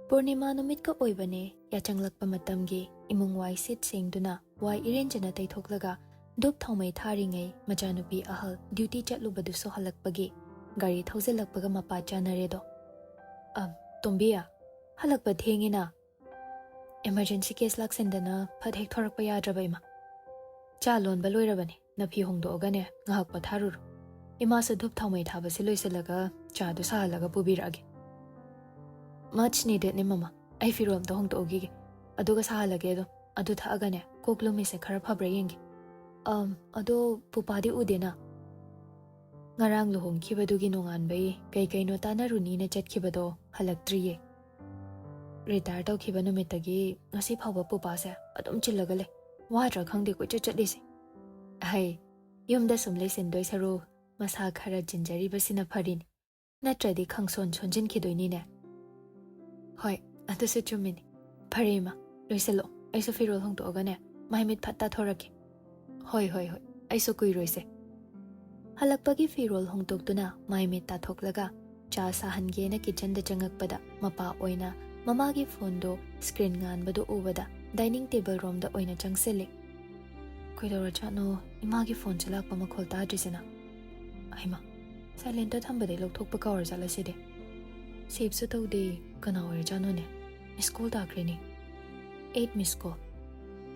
Purnima numit ka oibane yachanglakpa matamgi imung wai sit singduna wai irenjana taithoklaga dup thomai tharingai machanupi ahal duty chatlubaduso halakpagi gari thaujalakpaga mapa chanaredo Tombiya halakpa thengina emergency case laksendana phat hek thorakpa yadraba ima cha lonba loirabani nafi hongdogane ngahak patharur ima sa dup thomai thabasi loisalaga cha du salaga pubirage much needed ne mama I feel rom to hong to ogi aduga sahalage do adu thagane koklumi se khara phabra yengi ado pupadi udena ngarang lohong khibadugi nongan bai kai kai no tana runi na chat khibado halaktriye retire to khibanu metagi ngasi phawba pupa se adum chillagale wadra khangde ko chatli se hai yumda sumle sendoi saru masa khara jinjari basina pharin natradi khangson chonjin khidoini ne Hoi, atu se chumini. Parima, loiselo. Aiso firol hong to ogane. Mahimit patta thoraki. Hoi, aiso kui roise. Halakpagi firol hong tok tuna mahimit ta thoklaga. Cha sahange na kitchen da changakpada mapa oina mamagi phone do screen ngan badu ubada dining table room da oina changsele. Koidora chano imagi phone chalakpa makhol ta drisena. Aima. Silent ta thambade lok thokpa kawar jala side. Save so tawde kana oir janone miss call dakreni 8 miss call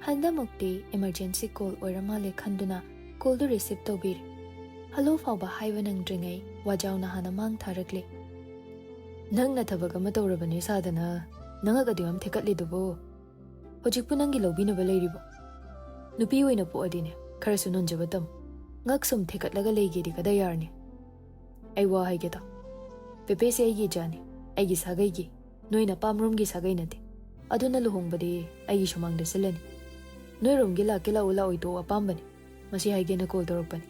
handa mukti emergency call oirama le khanduna call do receive tawbir hello fawba haiwa nang dringai wajauna hana mang tharakle nang na thabaga ma tawrabani sadana nanga ga diam thekatli dubo hojik punangi lobina ba leiribo nupi oina po adine kharasu non jabatam ngak sum thekatlaga leige di kada yarni ai wa hai geta Pepe se aigi jani, aigi sagai gi, noina pamrum gi sagai nate. Aduna luhong bade aigi shumang desilani. Noi rom gila kila ula oito apambani, masi haige na call dorokpani.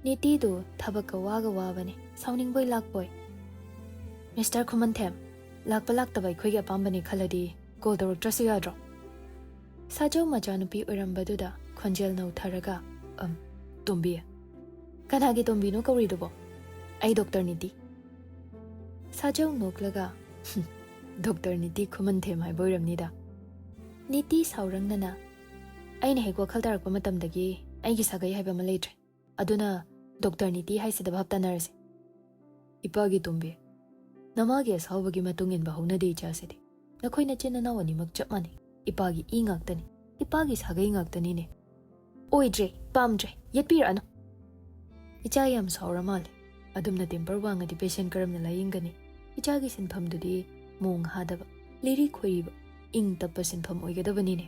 Niti do thabaka waga wabani, sounding boy lak boy. Mr. Kumantem, lakpa laktabay khoiga apambani khaladi call dorok trasi yadro. Sajo majanupi urambaduda khonjel na utharaga, Tombiya. Kanagi Tombi no kauri dubo. Ai Dr. Niti. Sajau noklaga Dr. Niti Kumantem hai boiramnida Niti saurang nana aina hek WakhaL tarakpa matamdagi aigi sagai haiba ma leitre aduna Dr. Niti haisida bhapta narase ipagi Tombi namagi asawbagi matungin ba hona de chasede nakhoina chenna nawani mak chapmani ipagi ingaktani ipagi sagai ngaktani ne oidre pamdre yetpir anu icha yam sauramale adumna temper wangadi patient karamna layingani ichagi sinpham dudi mong hadaba liri khoiba ing tappa sinpham oigadabani ne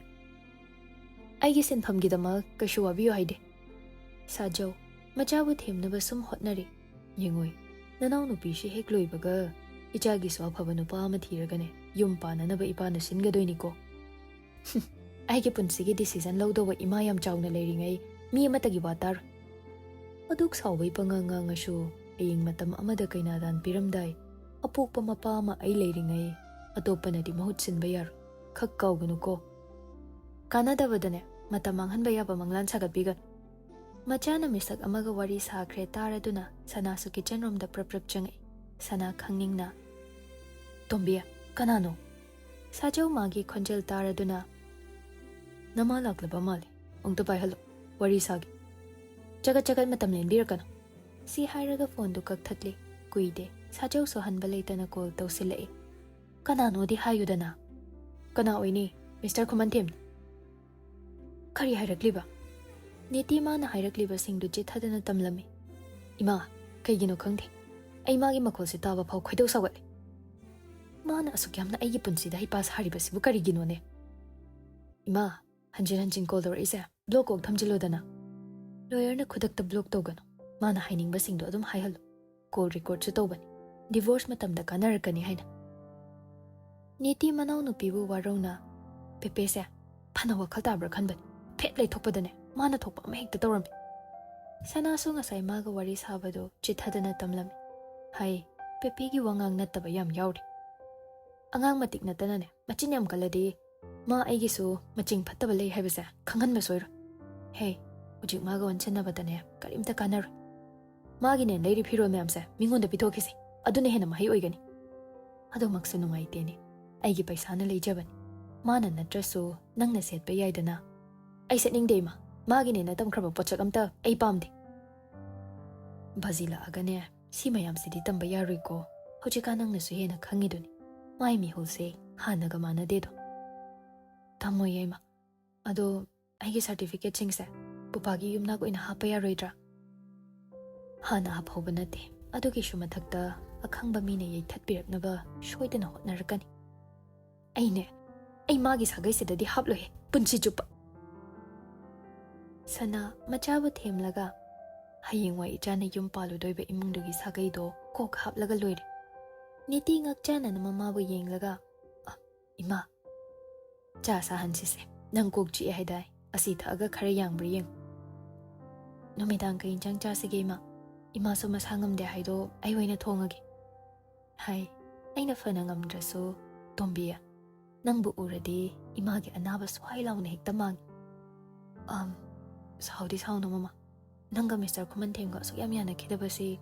aigi sinpham gidama kashu abiyo haide sajau machabu themnaba sum hotnari yengoi nanau nupi shi hek loibaga ichagi so phaba nupa ma thiragane yum pananaba ipana singadoini ko aigi punsigi decision lawdoba ima yam chawna leiringai mi amatagi batar aduk sawbai panganga ngashu aying matam amada kainadan piramdai apokpa mapa ma ai leiringai atopanadi mahut sinba yar khak kaugunu ko kanadabadane matamang hanba yaba manglan sagatbigan machana misak amaga wari sakhre taraduna sanasu kitchen room da prap changai sana khangningna Tombiya kanano sajau magi khonjel taraduna nama laklaba male ongto pai halo wari sagi jagat matam lenbir kana si hairaga phone du kak thatli kuide sajau so hanba leitana call tawsilai kanano di hayudana kana oini Mr. Kumantem kari hairakliba niti mana hairakliba singdu chithadana tamlami ima kaigino khangde ai magi makhol se taba phau khoidau sawale mana asukyamna aigi punsida hi pass haribasibu karigino ne ima hanjin call dor isa block ok thamjilodana lawyer na khudakta block togano mana haining basingdo adum haihalo call record chu tobani divorce matamda kanarakani haina niti manau nupibu warona pepe se phana WakhaL tabra khanbani phet lei thokpadane mana thokpa ma hekta tawrambi sana su ngasai maga wari sabado chithadana tamlami hai pepe gi wangang nattaba yam yauri angang matik natanane machin yam kaladi ma aigi su maching phattaba lei haibasa khanghanba soiro hey ujik maga wanchana badane karimta kanar magi ne leiri phiro myam se mingon da pithokisi adune hena mahi oigani ꯑꯗꯨꯃꯛꯁꯨ ꯅꯨꯡꯉꯥꯏꯇꯦꯅꯦ ꯑꯩꯒꯤ ꯄꯩꯁꯥꯅ ꯂꯩꯖꯕꯅꯤ ꯃꯥꯅ ꯅꯠꯇ꯭ꯔꯁꯨ ꯅꯪꯅ ꯁꯦꯠꯄ ꯌꯥꯏꯗꯅ ꯑꯩ ꯁꯦꯠꯅꯤꯡꯗꯦ ꯏꯃꯥ ꯃꯥꯒꯤꯅꯦꯅ ꯇꯝꯈ꯭ꯔꯕ ꯄꯣꯠꯁꯛ ꯑꯝꯇ ꯑꯩ ꯄꯥꯝꯗꯦ ꯚꯥꯖꯤ ꯂꯥꯛꯑꯒꯅꯦ ꯁꯤ ꯃꯌꯥꯝꯁꯤꯗꯤ ꯇꯝꯕ ꯌꯥꯔꯣꯏꯀꯣ ꯍꯧꯖꯤꯛꯀꯥꯟ ꯅꯪꯅꯁꯨ ꯍꯦꯟꯅ ꯈꯪꯉꯤꯗꯨꯅꯤ ꯃꯥꯏ ꯃꯤꯍꯨꯜꯁꯦ ꯍꯥꯟꯅꯒ ꯃꯥꯟꯅꯗꯦꯗꯣ ꯊꯝꯃꯣꯏꯌꯦ ꯏꯃꯥ ꯑꯗꯣ ꯑꯩꯒꯤ ꯁꯥꯔꯇꯤꯐꯤꯀꯦꯠꯁꯤꯡꯁꯦ ꯄꯨꯄꯥꯒꯤ ꯌꯨꯝꯅꯥꯛ ꯑꯣꯏꯅ ꯍꯥꯞꯄ ꯌꯥꯔꯣꯏꯗ꯭ꯔꯥ ꯍꯥꯟꯅ ꯍꯥꯞꯍꯧꯕ ꯅꯠꯇꯦ ꯑꯗꯨꯒꯤꯁꯨ ꯃꯊꯛꯇ ꯑꯈꯪꯕ ꯃꯤꯅ ꯌꯩꯊꯠꯄꯤꯔꯛꯅꯕ ꯁꯣꯏꯗꯅ ꯍꯣꯠꯅꯔꯛꯀꯅꯤ ꯑꯩ ꯃꯥꯒꯤ ꯁꯥꯒꯩꯁꯤꯗꯗꯤ ꯍꯥꯞꯂꯣꯏꯍꯦ ꯄꯨꯟꯁꯤ ꯆꯨꯞꯄ ꯁꯅꯥ ꯃꯆꯥꯕꯨ ꯊꯦꯝꯂꯒ ꯍꯌꯦꯡꯋꯥꯏ ꯏꯆꯥꯅ ꯌꯨꯝ ꯄꯥꯜꯂꯨꯗꯣꯏꯕ ꯏꯃꯨꯡꯗꯨꯒꯤ ꯁꯥꯒꯩꯗꯣ ꯀꯣꯛ ꯍꯥꯞꯂꯒ ꯂꯣꯏꯔꯦ ꯅꯤꯇꯤ ꯉꯛꯆꯥꯅꯅ ꯃꯃꯥꯕꯨ ꯌꯦꯡꯂꯒ ꯏꯃꯥ ꯆꯥ ꯁꯥꯍꯟꯁꯤꯁꯦ ꯅꯪ ꯀꯣꯛ ꯆꯤꯛꯑꯦ ꯍꯥꯏꯗꯥꯏ ꯑꯁꯤ ꯊꯛꯑꯒ ꯈꯔ ꯌꯥꯡꯕ꯭ꯔꯥ ꯌꯦꯡꯉꯨ ꯅꯨꯃꯤꯗꯥꯡ ꯀꯩ ꯏꯟꯖꯥꯡ ꯆꯥꯁꯤꯒꯦ ꯏꯃꯥꯁꯨ ꯃꯁꯥ ꯉꯝꯗꯦ ꯍꯥꯏꯗꯣ ꯑꯩ ꯑꯣꯏꯅ ꯊꯣꯡꯉꯒꯦ ꯍꯥꯏ ꯑꯩꯅ ꯐꯅ ꯉꯝꯗ꯭ꯔꯁꯨ ꯇꯣꯝꯕꯤꯌꯥ ꯅꯪꯕꯨ ꯎꯔꯗꯤ ꯏꯃꯥꯒꯤ ꯑꯅꯥꯕ ꯁ꯭ꯋꯥꯏ ꯂꯥꯎꯅ ꯍꯦꯛꯇ ꯃꯥꯡꯉꯤ ꯁꯥꯎꯗꯤ ꯁꯥꯎꯅꯣ ꯃꯃꯥ ꯅꯪꯒ ꯃꯤꯁꯇꯔ ꯈꯨꯃꯟꯊꯦꯝꯒ ꯑꯁꯨꯛ ꯌꯥꯝ ꯌꯥꯅꯈꯤꯗꯕꯁꯤ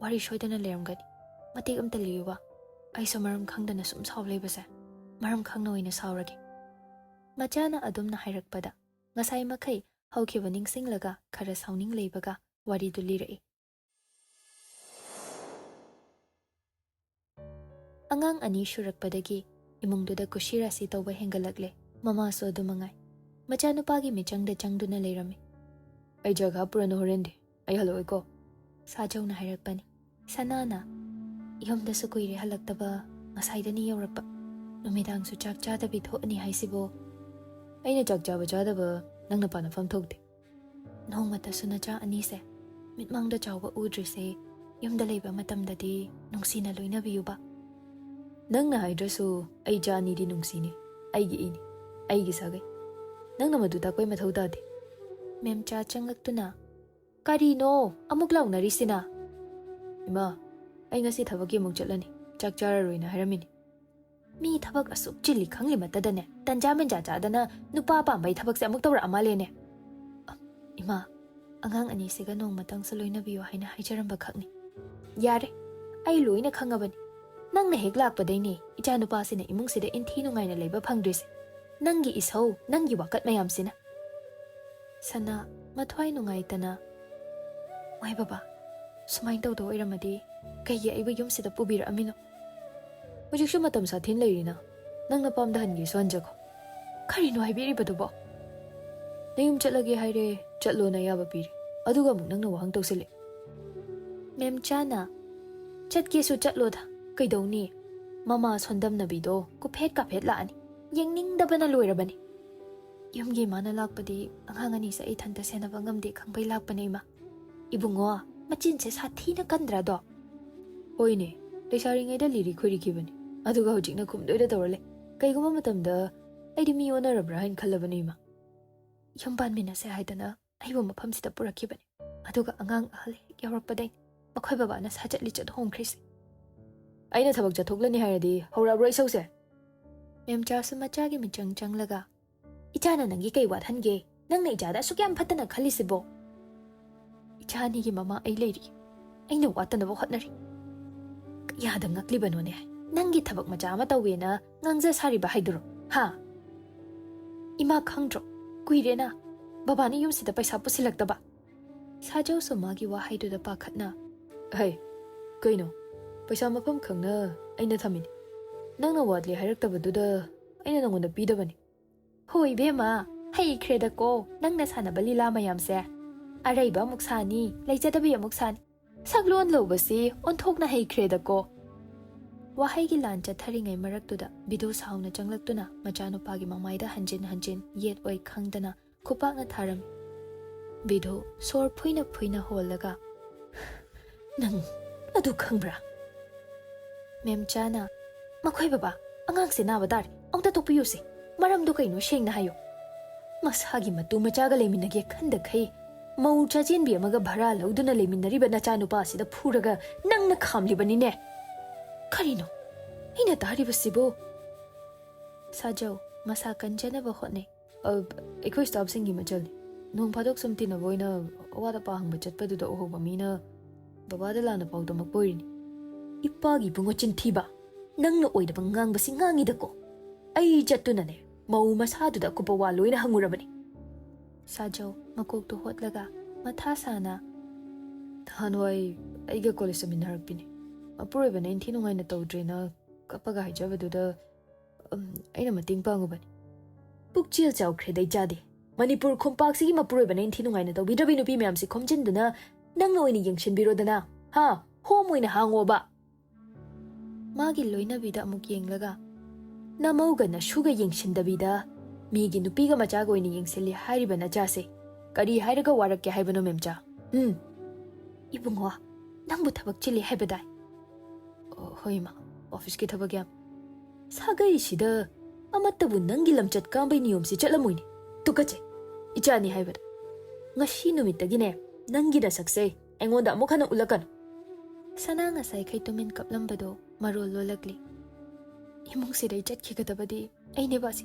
ꯋꯥꯔꯤ ꯁꯣꯏꯗꯅ ꯂꯩꯔꯝꯒꯅꯤ ꯃꯇꯦꯛ ꯑꯝꯇ ꯂꯤꯌꯨꯕ ꯑꯩꯁꯨ ꯃꯔꯝ ꯈꯪꯗꯅ ꯁꯨꯝ ꯁꯥꯎ ꯂꯩꯕꯁꯦ ꯃꯔꯝ ꯈꯪꯅ ꯑꯣꯏꯅ ꯁꯥꯎꯔꯒꯦ ꯃꯆꯥꯅ ꯑꯗꯨꯝꯅ ꯍꯥꯏꯔꯛꯄꯗ ꯉꯁꯥꯏ ꯃꯈꯩ ꯍꯧꯈꯤꯕ ꯅꯤꯡꯁꯤꯡꯂꯒ ꯈꯔ ꯁꯥꯎꯅꯤꯡ ꯂꯩꯕꯒ ꯋꯥꯔꯤꯗꯨ ꯂꯤꯔꯛꯏ ꯑꯉꯥꯡ ꯑꯅꯤ ꯁꯨꯔꯛꯄꯗꯒꯤ ꯏꯃꯨꯡꯗꯨꯗ ꯀꯨꯁꯤꯔꯥꯁꯤ ꯇꯧꯕ ꯍꯦꯟꯒꯠꯂꯛꯂꯦ ꯃꯃꯥꯁꯨ ꯑꯗꯨꯃꯉꯥꯏ ꯃꯆꯥꯅꯨꯄꯥꯒꯤ ꯃꯤꯆꯪꯗ ꯆꯪꯗꯨꯅ ꯂꯩꯔꯝꯃꯤ ꯑꯩ ꯖꯒꯥ ꯄꯨꯔꯅ ꯍꯣꯔꯦꯟꯗꯤ ꯑꯩ ꯍꯜꯂꯛꯑꯣꯏꯀꯣ ꯁꯥꯖꯧꯅ ꯍꯥꯏꯔꯛꯄꯅꯤ ꯁꯅꯥꯅ ꯌꯨꯝꯗꯁꯨ ꯀꯨꯏꯔꯦ ꯍꯜꯂꯛꯇꯕ ꯉꯁꯥꯏꯗꯅꯤ ꯌꯧꯔꯛꯄ ꯅꯨꯃꯤꯗꯥꯡꯁꯨ ꯆꯥꯛ ꯆꯥꯗꯕꯤ ꯊꯣꯛꯑꯅꯤ ꯍꯥꯏꯁꯤꯕꯣ ꯑꯩꯅ ꯆꯥꯛ ꯆꯥꯕ ꯆꯥꯗꯕ ꯅꯪꯅ ꯄꯥꯅꯐꯝ ꯊꯣꯛꯇꯦ ꯅꯣꯡꯃꯇꯁꯨ ꯅꯆꯥ ꯑꯅꯤꯁꯦ ꯃꯤꯠꯃꯥꯡꯗ ꯆꯥꯎꯕ ꯎꯗ꯭ꯔꯤꯁꯦ ꯌꯨꯝꯗ ꯂꯩꯕ ꯃꯇꯝꯗꯗꯤ ꯅꯨꯡꯁꯤꯅ ꯂꯣꯏꯅꯕꯤꯌꯨꯕ ꯅꯪꯅ ꯍꯥꯏꯗ꯭ꯔꯁꯨ ꯑꯩ ꯏꯆꯥ ꯑꯅꯤꯗꯤ ꯅꯨꯡꯁꯤꯅꯤ ꯑꯩꯒꯤ ꯏꯅꯤ ꯑꯩꯒꯤ ꯁꯥꯒꯩ ꯅꯪꯅ ꯃꯗꯨ ꯇꯥꯛꯄꯩ ꯃꯊꯧ ꯇꯥꯗꯦ ꯃꯦꯝꯆꯥ ꯆꯪꯂꯛꯇꯨꯅ ꯀꯔꯤꯅꯣ ꯑꯃꯨꯛ ꯂꯥꯎꯅꯔꯤꯁꯤꯅ ꯏꯃꯥ ꯑꯩ ꯉꯁꯤ ꯊꯕꯛꯀꯤ ꯑꯃꯨꯛ ꯆꯠꯂꯅꯤ ꯆꯥꯛ ꯆꯥꯔꯔꯣꯏꯅ ꯍꯥꯏꯔꯝꯃꯤꯅꯤ ꯃꯤ ꯊꯕꯛ ꯑꯁꯨꯛ ꯆꯤꯜꯂꯤ ꯈꯪꯂꯤꯃꯠꯇꯗꯅꯦ ꯇꯟꯖꯥ ꯃꯦꯟꯖꯥ ꯆꯥꯗꯅ ꯅꯨꯄꯥ ꯄꯥꯝꯕꯩ ꯊꯕꯛꯁꯦ ꯑꯃꯨꯛ ꯇꯧꯔꯛꯑ ꯃꯥꯜꯂꯦꯅꯦ ꯏꯃꯥ ꯑꯉꯥꯡ ꯑꯅꯤꯁꯤꯒ ꯅꯣꯡꯃꯇꯪꯁꯨ ꯂꯣꯏꯅꯕꯤꯌꯨ ꯍꯥꯏꯅ ꯍꯥꯏꯖꯔꯝꯕ ꯈꯛꯅꯤ ꯌꯥꯔꯦ ꯑꯩ ꯂꯣꯏꯅ ꯈꯪꯉꯕꯅꯤ ꯅꯪꯅ ꯍꯦꯛ ꯂꯥꯛꯄꯗꯩꯅꯦ ꯏꯆꯥ ꯅꯨꯄꯥꯁꯤꯅ ꯏꯃꯨꯡꯁꯤꯗ ꯏꯟꯊꯤ ꯅꯨꯡꯉꯥꯏꯅ ꯂꯩꯕ ꯐꯪꯗ꯭ꯔꯤꯁꯦ ꯅꯪꯒꯤ ꯏꯁꯧ ꯅꯪꯒꯤ ꯋꯥꯀꯠ ꯃꯌꯥꯝꯁꯤꯅ ꯁꯅꯥ ꯃꯊ꯭ꯋꯥꯏ ꯅꯨꯡꯉꯥꯏꯇꯅ ꯋꯥꯏ ꯕꯕꯥ ꯁꯨꯃꯥꯏꯅ ꯇꯧꯗ ꯑꯣꯏꯔꯝꯃꯗꯤ ꯀꯩꯒꯤ ꯑꯩꯕꯨ ꯌꯨꯝꯁꯤꯗ ꯄꯨꯕꯤꯔꯛꯑꯝꯃꯤꯅꯣ ꯍꯧꯖꯤꯛꯁꯨ ꯃꯇꯝ ꯁꯥꯊꯤꯟ ꯂꯩꯔꯤꯅ ꯅꯪꯅ ꯄꯥꯝꯗꯍꯟꯒꯦꯁꯨ ꯍꯟꯖꯈꯣ ꯀꯔꯤꯅꯣ ꯍꯥꯏꯕꯤꯔꯤꯕꯗꯨꯕꯣ ꯅꯌꯨꯝ ꯆꯠꯂꯒꯦ ꯍꯥꯏꯔꯦ ꯆꯠꯂꯣꯅ ꯑꯌꯥꯕ ꯄꯤꯔꯦ ꯑꯗꯨꯒ ꯑꯃꯨꯛ ꯅꯪꯅ ꯋꯥꯍꯪ ꯇꯧꯁꯤꯜꯂꯦ ꯃꯦꯝꯆꯥꯅ ꯆꯠꯀꯦꯁꯨ ꯆꯠꯂꯣꯗ ꯀꯩꯗꯧꯅꯤ ꯃꯃꯥ ꯁꯣꯟꯗꯝꯅꯕꯤꯗꯣ ꯀꯨꯐꯦꯠ ꯀꯥꯐꯦꯠ ꯂꯥꯛꯑꯅꯤ ꯌꯦꯡꯅꯤꯡꯗꯕꯅ ꯂꯣꯏꯔꯕꯅꯤ ꯌꯨꯝꯒꯤ ꯏꯃꯥꯅ ꯂꯥꯛꯄꯗꯤ ꯑꯉꯥꯡ ꯑꯅꯤꯁꯦ ꯑꯩ ꯏꯊꯟꯇ ꯁꯦꯟꯅꯕ ꯉꯝꯗꯦ ꯈꯪꯕꯩ ꯂꯥꯛꯄꯅꯦ ꯏꯃꯥ ꯏꯕꯨꯡꯉꯣ ꯃꯆꯤꯟꯁꯦ ꯁꯥꯊꯤꯅ ꯀꯟꯗ꯭ꯔꯥꯗꯣ ꯍꯣꯏꯅꯦ ꯂꯩꯁꯥꯔꯤꯉꯩꯗ ꯂꯤꯔꯤ ꯈꯣꯏꯔꯤꯈꯤꯕꯅꯤ ꯑꯗꯨꯒ ꯍꯧꯖꯤꯛꯅ ꯈꯨꯝꯗꯣꯏꯗ ꯇꯧꯔ ꯂꯩ ꯀꯩꯒꯨꯝꯕ ꯃꯇꯝꯗ ꯑꯩꯗꯤ ꯃꯤ ꯑꯣꯟꯅꯔꯕ꯭ꯔꯥ ꯍꯥꯏꯅ ꯈꯜꯂꯕꯅꯤ ꯏꯃꯥ ꯌꯨꯝ ꯄꯥꯟꯃꯤꯟꯅꯁꯦ ꯍꯥꯏꯗꯅ ꯑꯩꯕꯨ ꯃꯐꯝꯁꯤꯗ ꯄꯨꯔꯛꯈꯤꯕꯅꯤ ꯑꯗꯨꯒ ꯑꯉꯥꯡ ꯑꯍꯜ ꯍꯦꯛ ꯌꯥꯎꯔꯛꯄꯗꯩ ꯃꯈꯣꯏ ꯕꯕꯥꯅ ꯁꯥꯖꯠ ꯂꯤꯆꯠ ꯍꯣꯡꯈ꯭ꯔꯤꯁꯦ ꯑꯩꯅ ꯊꯕꯛ ꯆꯠꯊꯣꯛꯂꯅꯤ ꯍꯥꯏꯔꯗꯤ ꯍꯧꯔꯛꯑꯕ꯭ꯔꯣ ꯏꯁꯧꯁꯦ ꯃꯦꯝꯆꯥꯁꯨ ꯃꯆꯥꯒꯤ ꯃꯤꯆꯪ ꯆꯪꯂꯒ ꯏꯆꯥꯅ ꯅꯪꯒꯤ ꯀꯩ ꯋꯥꯠꯍꯟꯒꯦ ꯅꯪꯅ ꯏꯆꯥꯗ ꯑꯁꯨꯛ ꯌꯥꯝ ꯐꯠꯇꯅ ꯈꯜꯂꯤꯁꯤꯕꯣ ꯏꯆꯥ ꯑꯅꯤꯒꯤ ꯃꯃꯥ ꯑꯩ ꯂꯩꯔꯤ ꯑꯩꯅ ꯋꯥꯠꯇꯅꯕ ꯍꯣꯠꯅꯔꯤ ꯀꯌꯥꯗ ꯉꯛꯂꯤꯕꯅꯣꯅꯦ ꯅꯪꯒꯤ ꯊꯕꯛ ꯃꯆꯥ ꯑꯃ ꯇꯧꯋꯦꯅ ꯉꯥꯡꯖ ꯁꯥꯔꯤꯕ ꯍꯥꯏꯗꯨꯔꯣ ꯍꯥ ꯏꯃꯥ ꯈꯪꯗ꯭ꯔꯣ ꯀꯨꯏꯔꯦꯅ ꯕꯕꯥꯅ ꯌꯨꯝꯁꯤꯗ ꯄꯩꯁꯥ ꯄꯨꯁꯤꯜꯂꯛꯇꯕ ꯁꯥꯖꯧꯁꯨ ꯃꯥꯒꯤ ꯋꯥꯍꯩꯗꯨꯗ ꯄꯥꯈꯠꯅ ꯍꯩ ꯀꯩꯅꯣ ꯄꯩꯁꯥ ꯃꯐꯝ ꯈꯪꯅ ꯑꯩꯅ ꯊꯝꯃꯤꯅꯤ ꯅꯪꯅ ꯋꯥꯠꯂꯦ ꯍꯥꯏꯔꯛꯇꯕꯗꯨꯗ ꯑꯩꯅ ꯅꯪꯉꯣꯟꯗ ꯄꯤꯗꯕꯅꯤ ꯍꯣꯏ ꯏꯕꯦꯝꯃ ꯍꯩꯈ꯭ꯔꯦꯗꯀꯣ ꯅꯪꯅ ꯁꯥꯟꯅꯕ ꯂꯤꯂꯥ ꯃꯌꯥꯝꯁꯦ ꯑꯔꯩꯕ ꯑꯃꯨꯛ ꯁꯥꯅꯤ ꯂꯩꯖꯗꯕꯤ ꯑꯃꯨꯛ ꯁꯥꯅꯤ ꯁꯛꯂꯣꯟ ꯂꯧꯕꯁꯤ ꯑꯣꯟꯊꯣꯛꯅ ꯍꯩꯈ꯭ꯔꯦꯗꯀꯣ ꯋꯥꯍꯩꯒꯤ ꯂꯥꯟ ꯆꯠꯊꯔꯤꯉꯩ ꯃꯔꯛꯇꯨꯗ ꯕꯤꯗꯨ ꯁꯥꯎꯅ ꯆꯪꯂꯛꯇꯨꯅ ꯃꯆꯥꯅꯨꯄꯥꯒꯤ ꯃꯃꯥꯏꯗ ꯍꯟꯖꯤꯟ ꯍꯟꯖꯤꯟ ꯌꯦꯠ ꯑꯣꯏ ꯈꯪꯗꯅ ꯈꯨꯄꯥꯛꯅ ꯊꯥꯔꯝꯃꯤ ꯕꯤꯗꯨ ꯁꯣꯔ ꯐꯨꯏꯅ ꯐꯨꯏꯅ ꯍꯣꯜꯂꯒ ꯅꯪ ꯑꯗꯨ ꯈꯪꯕ꯭ꯔꯥ ꯃꯦꯝꯆꯥꯅ ꯃꯈꯣꯏ ꯕꯕꯥ ꯑꯉꯥꯡꯁꯦ ꯅꯥꯕ ꯇꯥꯔꯦ ꯑꯝꯇ ꯇꯣꯛꯄꯤꯌꯨꯁꯦ ꯃꯔꯝꯗꯣ ꯀꯩꯅꯣ ꯁꯦꯡꯅ ꯍꯥꯏꯌꯨ ꯃꯁꯥꯒꯤ ꯃꯇꯨ ꯃꯆꯥꯒ ꯂꯩꯃꯤꯟꯅꯒꯦ ꯈꯟꯗꯈꯩ ꯃꯧ ꯆꯥꯆꯦꯟꯕꯤ ꯑꯃꯒ ꯚꯔꯥ ꯂꯧꯗꯨꯅ ꯂꯩꯃꯤꯟꯅꯔꯤꯕ ꯅꯆꯥꯅꯨꯄꯥ ꯑꯁꯤꯗ ꯐꯨꯔꯒ ꯅꯪꯅ ꯈꯥꯝꯂꯤꯕꯅꯤꯅꯦ ꯀꯔꯤꯅꯣ ꯑꯩꯅ ꯇꯥꯔꯤꯕꯁꯤꯕꯨ ꯁꯥꯖꯧ ꯃꯁꯥ ꯀꯟꯖꯅꯕ ꯍꯣꯠꯅꯩ ꯑꯩꯈꯣꯏ ꯁ꯭ꯇꯥꯐꯁꯤꯡꯒꯤ ꯃꯆꯜꯅꯤ ꯅꯣꯡ ꯐꯥꯗꯣꯛ ꯁꯨꯝ ꯇꯤꯟꯅꯕ ꯑꯣꯏꯅ ꯑꯋꯥꯠ ꯑꯄꯥ ꯍꯪꯕ ꯆꯠꯄꯗꯨꯗ ꯎꯍꯧꯕ ꯃꯤꯅ ꯕꯕꯥꯗ ꯂꯥꯟꯅ ꯄꯥꯎ ꯇꯝꯃꯛꯄ ꯑꯣꯏꯔꯤꯅꯤ ꯏꯄꯥꯒꯤ ꯏꯕꯨꯡꯉꯣ ꯆꯤꯟꯊꯤꯕ ꯅꯪꯅ ꯑꯣꯏꯗꯕ ꯉꯥꯡꯕꯁꯤ ꯉꯥꯡꯉꯤꯗꯀꯣ ꯑꯩ ꯆꯠꯇꯨꯅꯅꯦ ꯃꯧ ꯃꯁꯥꯗꯨꯗ ꯑꯀꯨꯞꯄ ꯋꯥ ꯂꯣꯏꯅ ꯍꯪꯉꯨꯔꯕꯅꯤ ꯁꯥꯖꯧ ꯃꯀꯣꯛꯇꯨ ꯍꯣꯠꯂꯒ ꯃꯊꯥ ꯁꯥꯅ ꯅꯍꯥꯟꯋꯥꯏ ꯑꯩꯒ ꯀꯣꯂꯦꯖ ꯇꯝꯃꯤꯟꯅꯔꯛꯄꯤꯅꯤ ꯃꯄꯨꯔꯣꯏꯕꯅ ꯏꯟꯊꯤ ꯅꯨꯡꯉꯥꯏꯅ ꯇꯧꯗ꯭ꯔꯦꯅ ꯀꯞꯄꯒ ꯍꯥꯏꯖꯕꯗꯨꯗ ꯑꯩꯅ ꯃꯇꯦꯡ ꯄꯥꯡꯉꯨꯕꯅꯤ ꯄꯨꯛꯆꯦꯜ ꯆꯥꯎꯈ꯭ꯔꯦꯗꯩ ꯆꯥꯗꯦ ꯃꯅꯤꯄꯨꯔ ꯈꯨꯝꯄꯥꯛꯁꯤꯒꯤ ꯃꯄꯨꯔꯣꯏꯕꯅ ꯏꯟꯊꯤ ꯅꯨꯡꯉꯥꯏꯅ ꯇꯧꯕꯤꯗ꯭ꯔꯕꯤ ꯅꯨꯄꯤ ꯃꯌꯥꯝꯁꯤ ꯈꯣꯝꯖꯤꯟꯗꯨꯅ ꯅꯪꯅ ꯑꯣꯏꯅ ꯌꯦꯡꯁꯤꯟꯕꯤꯔꯣꯗꯅ ꯍꯥ ꯍꯣꯝ ꯑꯣꯏꯅ ꯍꯥꯡꯉꯣꯕ ꯃꯥꯒꯤ ꯂꯣꯏꯅꯕꯤꯗ ꯑꯃꯨꯛ ꯌꯦꯡꯂꯒ ꯅꯃꯧꯒ ꯅꯁꯨꯒ ꯌꯦꯡꯁꯤꯟꯗꯕꯤꯗ ꯃꯤꯒꯤ ꯅꯨꯄꯤꯒ ꯃꯆꯥꯒ ꯑꯣꯏꯅ ꯌꯦꯡꯁꯤꯜꯂꯤ ꯍꯥꯏꯔꯤꯕ ꯅꯆꯥꯁꯦ ꯀꯔꯤ ꯍꯥꯏꯔꯒ ꯋꯥꯔꯛꯀꯦ ꯍꯥꯏꯕꯅꯣ ꯃꯦꯝꯆꯥ ꯏꯕꯨꯡꯉꯣ ꯅꯪꯕꯨ ꯊꯕꯛ ꯆꯤꯜꯂꯤ ꯍꯥꯏꯕꯗꯥꯏ ꯍꯣꯏ ꯏꯃꯥ ꯑꯣꯐꯤꯁꯀꯤ ꯊꯕꯛ ꯌꯥꯝ ꯁꯥꯒꯩꯁꯤꯗ ꯑꯃꯠꯇꯕꯨ ꯅꯪꯒꯤ ꯂꯝꯆꯠ ꯀꯥꯡꯕꯩ ꯅꯤꯌꯣꯝꯁꯤ ꯆꯠꯂꯝꯃꯣꯏꯅꯦ ꯇꯨꯀꯠꯆꯩ ꯏꯆꯥꯅꯤ ꯍꯥꯏꯕꯗ ꯉꯁꯤ ꯅꯨꯃꯤꯠꯇꯒꯤꯅꯦ ꯅꯪꯒꯤ ꯅꯁꯛꯁꯦ ꯑꯩꯉꯣꯟꯗ ꯑꯃꯨꯛ ꯍꯟꯅ ꯎꯠꯂꯛꯀꯅꯨ ꯁꯅꯥ ꯉꯁꯥꯏꯈꯩ ꯇꯨꯃꯤꯟ ꯀꯞꯂꯝꯕꯗꯣ ꯃꯔꯣꯜ ꯂꯣꯜꯂꯛꯂꯤ ꯏꯃꯨꯡꯁꯤꯗꯩ ꯆꯠꯈꯤꯒꯗꯕꯗꯤ ꯑꯩꯅꯦ ꯕꯥꯁꯤ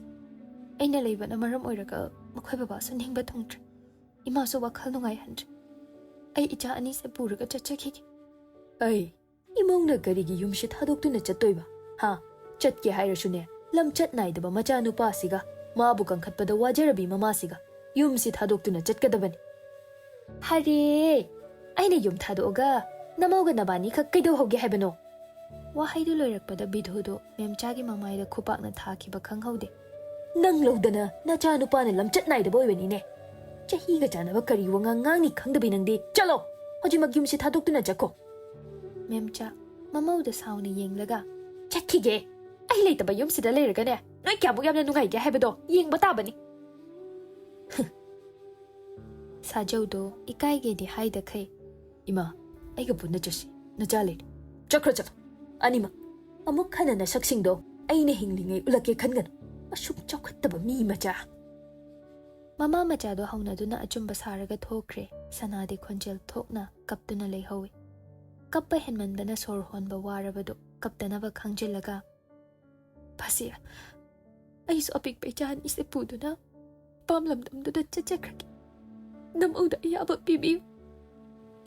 ꯑꯩꯅ ꯂꯩꯕꯅ ꯃꯔꯝ ꯑꯣꯏꯔꯒ ꯃꯈꯣꯏ ꯕꯕꯥꯁꯨ ꯅꯤꯡꯕ ꯊꯨꯡꯗ꯭ꯔꯦ ꯏꯃꯥꯁꯨ ꯋꯥꯈꯜ ꯅꯨꯡꯉꯥꯏꯍꯟꯗ꯭ꯔꯦ ꯑꯩ ꯏꯆꯥ ꯑꯅꯤꯁꯦ ꯄꯨꯔꯒ ꯆꯠꯆꯈꯤꯒꯦ ꯑꯩ ꯏꯃꯨꯡꯅ ꯀꯔꯤꯒꯤ ꯌꯨꯝꯁꯤ ꯊꯥꯗꯣꯛꯇꯨꯅ ꯆꯠꯇꯣꯏꯕ ꯍꯥ ꯆꯠꯀꯦ ꯍꯥꯏꯔꯁꯨꯅꯦ ꯂꯝꯆꯠ ꯅꯥꯏꯗꯕ ꯃꯆꯥꯅꯨꯄꯥꯁꯤꯒ ꯃꯥꯕꯨ ꯀꯟꯈꯠꯄꯗ ꯋꯥꯖꯔꯕꯤ ꯃꯃꯥꯁꯤꯒ ꯌꯨꯝꯁꯤ ꯊꯥꯗꯣꯛꯇꯨꯅ ꯆꯠꯀꯗꯕꯅꯤ ꯍꯔꯦ ꯑꯩꯅ ꯌꯨꯝ ꯊꯥꯗꯣꯛꯑꯒ ꯅꯃꯧꯒ ꯅꯕꯥꯅꯤꯈꯛ ꯀꯩꯗꯧꯍꯧꯒꯦ ꯍꯥꯏꯕꯅꯣ ꯋꯥꯍꯩꯗꯨ ꯂꯣꯏꯔꯛꯄꯗ ꯕꯤꯙꯨꯗꯨ ꯃꯦꯝꯆꯥꯒꯤ ꯃꯃꯥꯏꯗ ꯈꯨꯄꯥꯛꯅ ꯊꯥꯈꯤꯕ ꯈꯪꯍꯧꯗꯦ ꯅꯪ ꯂꯧꯗꯅ ꯅꯆꯥꯅꯨꯄꯥꯅ ꯂꯝꯆꯠ ꯅꯥꯏꯗꯕ ꯑꯣꯏꯕꯅꯤꯅꯦ ꯆꯍꯤꯒ ꯆꯥꯅꯕ ꯀꯔꯤ ꯋꯥꯉꯥꯡ ꯉꯥꯡꯅꯤ ꯈꯪꯗꯕꯤ ꯅꯪꯗꯤ ꯆꯠꯂꯣ ꯍꯧꯖꯤꯛꯃꯛ ꯌꯨꯝꯁꯤ ꯊꯥꯗꯣꯛꯇꯨꯅ ꯆꯠꯈꯣ ꯃꯦꯝꯆꯥ ꯃꯃꯧꯗ ꯁꯥꯎꯅ ꯌꯦꯡꯂꯒ ꯆꯠꯈꯤꯒꯦ ꯑꯩ ꯂꯩꯇꯕ ꯌꯨꯝꯁꯤꯗ ꯂꯩꯔꯒꯅꯦ ꯅꯣꯏ ꯀꯌꯥꯃꯨꯛ ꯌꯥꯝꯅ ꯅꯨꯡꯉꯥꯏꯒꯦ ꯍꯥꯏꯕꯗꯣ ꯌꯦꯡꯕ ꯇꯥꯕꯅꯤ ꯁꯥꯖꯧꯗꯣ ꯏꯀꯥꯏꯒꯦꯗꯤ ꯍꯥꯏꯗꯈꯩ ꯏꯃꯥ ꯑꯩꯒ ꯄꯨꯟꯅ ꯆꯠꯁꯤ ꯅꯆꯥ ꯂꯩꯔꯦ ꯆꯠꯈ꯭ꯔꯣ ꯆꯠꯂꯣ ꯑꯅꯤꯃꯛ ꯑꯃꯨꯛ ꯍꯟꯅ ꯅꯁꯛꯁꯤꯡꯗꯣ ꯑꯩꯅ ꯍꯤꯡꯂꯤꯉꯩ ꯎꯠꯂꯛꯀꯦ ꯈꯟꯒꯅꯨ ꯑꯁꯨꯛ ꯆꯥꯎꯈꯠꯇꯕ ꯃꯤ ꯃꯆꯥ ꯃꯃꯥ ꯃꯆꯥꯗꯣ ꯍꯧꯅꯗꯨꯅ ꯑꯆꯨꯝꯕ ꯁꯥꯔꯒ ꯊꯣꯛꯈ꯭ꯔꯦ ꯁꯅꯥꯗꯤ ꯈꯣꯟꯖꯦꯜ ꯊꯣꯛꯅ ꯀꯞꯇꯨꯅ ꯂꯩꯍꯧꯏ ꯀꯞꯄ ꯍꯦꯟꯃꯟꯗꯅ ꯁꯣꯔ ꯍꯣꯟꯕ ꯋꯥꯔꯕꯗꯣ ꯀꯞꯇꯅꯕ ꯈꯪꯖꯤꯜꯂꯒ ꯐꯁꯤ ꯑꯩꯁꯨ ꯑꯄꯤꯛꯄ ꯏꯆꯥ ꯑꯅꯤꯁꯦ ꯄꯨꯗꯨꯅ ꯄꯥꯝꯂꯝꯗꯝꯗꯨꯗ ꯆꯠꯆꯈ꯭ꯔꯒꯦ ꯅꯃꯧꯗ ꯑꯌꯥꯕ ꯄꯤꯕꯤꯌꯨ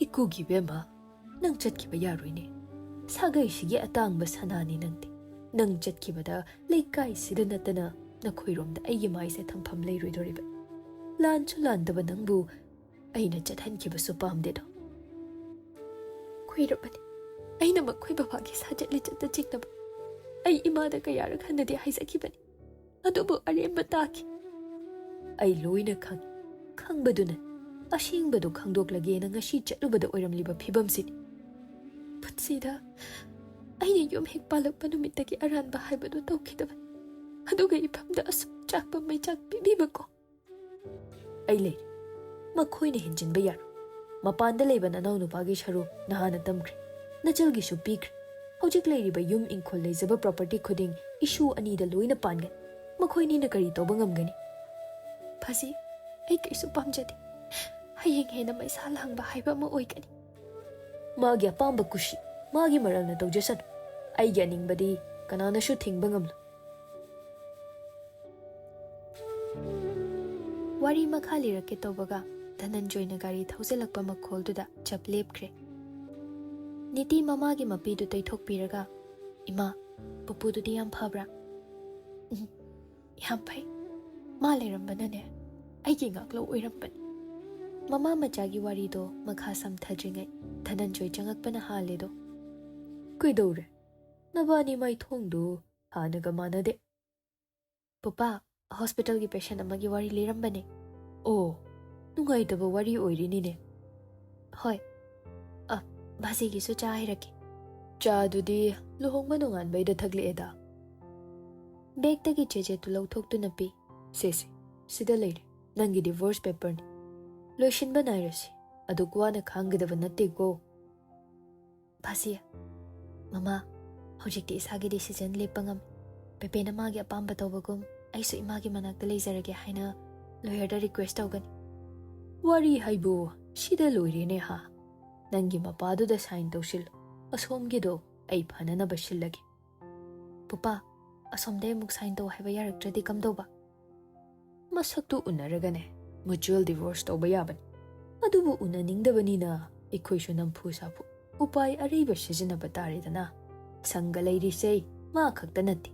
ꯏꯀꯨꯒꯤ ꯕꯦꯝꯃ ꯅꯪ ꯆꯠꯈꯤꯕ ꯌꯥꯔꯣꯏꯅꯦ ꯁꯥꯒꯩꯁꯤꯒꯤ ꯑꯇꯥꯡꯕ ꯁꯅꯥꯅꯤ ꯅꯪꯗꯤ ꯅꯪ ꯆꯠꯈꯤꯕꯗ ꯂꯩꯀꯥꯏꯁꯤꯗ ꯅꯠꯇꯅ ꯅꯈꯣꯏꯔꯣꯝꯗ ꯑꯩꯒꯤ ꯃꯥꯏꯁꯦ ꯊꯝꯐꯝ ꯂꯩꯔꯣꯏꯗꯣꯔꯤꯕ ꯂꯥꯟꯁꯨ ꯂꯥꯟꯗꯕ ꯅꯪꯕు ꯑꯩꯅ ꯆꯠꯍꯟꯈꯤꯕꯁꯨ ꯄꯥꯝꯗꯦꯗꯣ ꯈꯨꯏꯔꯕꯅꯤ ꯑꯩꯅ ꯃꯈꯣꯏ ꯕꯕꯥꯒꯤ ꯁꯥꯖꯠ ꯂꯤꯆꯠꯇ ꯆꯤꯡꯅꯕ ꯑꯩ ꯏꯃꯥꯗ ꯀꯌꯥꯔꯛ ꯍꯟꯅꯗꯤ ꯍꯥꯏꯖꯈꯤꯕꯅꯤ ꯑꯗꯨꯕꯨ ꯑꯔꯦꯝꯕ ꯇꯥꯈꯤ ꯑꯩ ꯂꯣꯏꯅ ꯈꯪꯉꯤ ꯈꯪꯕꯗꯨꯅ ꯑꯁꯦꯡꯕꯗꯨ ꯈꯪꯗꯣꯛꯂꯒꯦꯅ ꯉꯁꯤ ꯆꯠꯂꯨꯕꯗ ꯑꯣꯏꯔꯝꯂꯤꯕ ꯐꯤꯕꯝꯁꯤꯅꯤ ꯄꯨꯟꯁꯤꯗ ꯑꯩꯅ ꯌꯨꯝ ꯍꯦꯛ ꯄꯥꯜꯂꯛꯄ ꯅꯨꯃꯤꯠꯇꯒꯤ ꯑꯔꯥꯟꯕ ꯍꯥꯏꯕꯗꯨ ꯇꯧꯈꯤꯗꯕꯅꯤ ꯑꯗꯨꯒ ꯏꯐꯝꯗ ꯑꯁꯨꯛ ꯆꯥꯛꯄ ꯃꯩꯆꯥꯛ ꯄꯤꯕꯤꯕꯀꯣ ꯑꯩ ꯂꯩ ꯃꯈꯣꯏꯅ ꯍꯦꯟꯖꯤꯟꯕ ꯌꯥꯔꯣꯏ ꯃꯄꯥꯟꯗ ꯂꯩꯕ ꯅꯅꯥꯎ ꯅꯨꯄꯥꯒꯤ ꯁꯔꯨ ꯅꯍꯥꯟꯅ ꯇꯝꯈ꯭ꯔꯦ ꯅꯆꯜꯒꯤꯁꯨ ꯄꯤꯈ꯭ꯔꯦ ꯍꯧꯖꯤꯛ ꯂꯩꯔꯤꯕ ꯌꯨꯝ ꯏꯪꯈꯣꯜ ꯂꯩꯖꯕ ꯄ꯭ꯔꯣꯄꯔꯇꯤ ꯈꯨꯗꯤꯡ ꯏꯁꯨ ꯑꯅꯤꯗ ꯂꯣꯏꯅ ꯄꯥꯟꯒꯅꯤ ꯃꯈꯣꯏꯅꯤꯅ ꯀꯔꯤ ꯇꯧꯕ ꯉꯝꯒꯅꯤ ꯐꯁꯤ ꯑꯩ ꯀꯩꯁꯨ ꯄꯥꯝꯖꯗꯦ ꯍꯌꯦꯡ ꯍꯦꯟꯅ ꯃꯩꯁꯥ ꯂꯥꯡꯕ ꯍꯥꯏꯕ ꯑꯃ ꯑꯣꯏꯒꯅꯤ ꯃꯥꯒꯤ ꯑꯄꯥꯝꯕ ꯀꯨꯁꯤ ꯃꯥꯒꯤ ꯃꯔꯜꯅ ꯇꯧꯖꯁꯅꯨ ꯑꯩꯒꯤ ꯑꯅꯤꯡꯕꯗꯤ ꯀꯅꯥꯅꯁꯨ ꯊꯤꯡꯕ ꯉꯝꯂꯣꯏ ꯋꯥꯔꯤ ꯃꯈꯥ ꯂꯤꯔꯛꯀꯦ ꯇꯧꯕꯒ ꯙꯅꯟꯖꯣꯏꯅ ꯒꯥꯔꯤ ꯊꯧꯖꯤꯜꯂꯛꯄ ꯃꯈꯣꯜꯗꯨꯗ ꯆꯞ ꯂꯦꯞꯈ꯭ꯔꯦ ꯅꯤꯇꯤ ꯃꯃꯥꯒꯤ ꯃꯄꯤꯗꯨ ꯇꯩꯊꯣꯛꯄꯤꯔꯒ ꯏꯃꯥ ꯄꯨꯄꯨꯗꯨꯗꯤ ꯌꯥꯝ ꯐꯕ꯭ꯔꯥ ꯌꯥꯝ ꯐꯩ ꯃꯥ ꯂꯩꯔꯝꯕꯅꯅꯦ ꯑꯩꯒꯤ ꯉꯥꯛꯂꯧ ꯑꯣꯏꯔꯝꯕꯅꯤ ꯃꯃꯥ ꯃꯆꯥꯒꯤ ꯋꯥꯔꯤꯗꯣ ꯃꯈꯥ ꯁꯝꯊꯗ꯭ꯔꯤꯉꯩ ꯙꯅꯟꯖꯣꯏ ꯆꯪꯉꯛꯄꯅ ꯍꯥꯜꯂꯦꯗꯣ ꯀꯩꯗꯧꯔꯦ ꯅꯕꯥꯅꯤ ꯃꯥꯏꯊꯣꯡꯗꯨ ꯍꯥꯟꯅꯒ ꯃꯥꯟꯅꯗꯦ ꯄꯨꯄꯥ ꯍꯣꯁꯄꯤꯇꯥꯜꯒꯤ ꯄꯦꯁꯦꯟ ꯑꯃꯒꯤ ꯋꯥꯔꯤ ꯂꯤꯔꯝꯕꯅꯦ ꯑꯣ ꯅꯨꯡꯉꯥꯏꯇꯕ ꯋꯥꯔꯤ ꯑꯣꯏꯔꯤꯅꯤꯅꯦ ꯍꯣꯏ ꯚꯥꯖꯤꯒꯤꯁꯨ ꯆꯥ ꯍꯩꯔꯛꯀꯦ ꯆꯥꯗꯨꯗꯤ ꯂꯨꯍꯣꯡꯕ ꯅꯣꯡꯉꯥꯟꯕꯩꯗ ꯊꯛꯂꯛꯑꯦꯗ ꯕꯦꯒꯇꯒꯤ ꯆꯦꯆꯦꯠꯇꯨ ꯂꯧꯊꯣꯛꯇꯨꯅ ꯄꯤ ꯁꯦꯁꯦ ꯁꯤꯗ ꯂꯩꯔꯦ ꯅꯪꯒꯤ ꯗꯤꯚꯣꯔꯁ ꯄꯦꯄꯔꯅꯤ ꯂꯣꯏꯁꯤꯟꯕ ꯅꯥꯏꯔꯁꯤ ꯑꯗꯨꯛ ꯋꯥꯅ ꯈꯥꯡꯒꯗꯕ ꯅꯠꯇꯦꯀꯣ ꯚꯥꯖꯤ ꯃꯃꯥ ꯍꯧꯖꯤꯛꯇꯤ ꯏꯁꯥꯒꯤ ꯗꯤꯁꯤꯖꯟ ꯂꯦꯞꯄ ꯉꯝꯃꯤ ꯄꯦꯄꯦꯅ ꯃꯥꯒꯤ ꯑꯄꯥꯝꯕ ꯇꯧꯕꯒꯨꯝ ꯑꯩꯁꯨ ꯏꯃꯥꯒꯤ ꯃꯅꯥꯛꯇ ꯂꯩꯖꯔꯒꯦ ꯍꯥꯏꯅ ꯂꯣꯌꯔꯗ ꯔꯤꯀ꯭ꯋꯦꯁ ꯇꯧꯒꯅꯤ ꯋꯥꯔꯤ ꯍꯥꯏꯕꯨ ꯁꯤꯗ ꯂꯣꯏꯔꯦꯅꯦ ꯍꯥ ꯅꯪꯒꯤ ꯃꯄꯥꯗꯨꯗ ꯁꯥꯏꯟ ꯇꯧꯁꯤꯜꯂꯨ ꯑꯁꯣꯝꯒꯤꯗꯣ ꯑꯩ ꯐꯅꯅꯕ ꯁꯤꯜꯂꯒꯦ ꯄꯨꯄꯥ ꯑꯁꯣꯝꯗꯩ ꯑꯃꯨꯛ ꯁꯥꯏꯟ ꯇꯧ ꯍꯥꯏꯕ ꯌꯥꯔꯛꯇ꯭ꯔꯗꯤ ꯀꯝꯗꯧꯕ ꯃꯁꯛꯇꯨ ꯎꯅꯔꯒꯅꯦ ꯃ꯭ꯌꯨꯆꯨꯋꯦꯜ ꯗꯤꯚꯣꯔꯁ ꯇꯧꯕ ꯌꯥꯕꯅꯤ ꯑꯗꯨꯕꯨ ꯎꯅꯅꯤꯡꯗꯕꯅꯤꯅ ꯑꯩꯈꯣꯏꯁꯨ ꯅꯝꯐꯨ ꯁꯥꯐꯨ ꯎꯄꯥꯏ ꯑꯔꯩꯕ ꯁꯤꯖꯤꯟꯅꯕ ꯇꯥꯔꯦꯗꯅ ꯁꯪꯒ ꯂꯩꯔꯤꯁꯦ ꯃꯥ ꯈꯛꯇ ꯅꯠꯇꯦ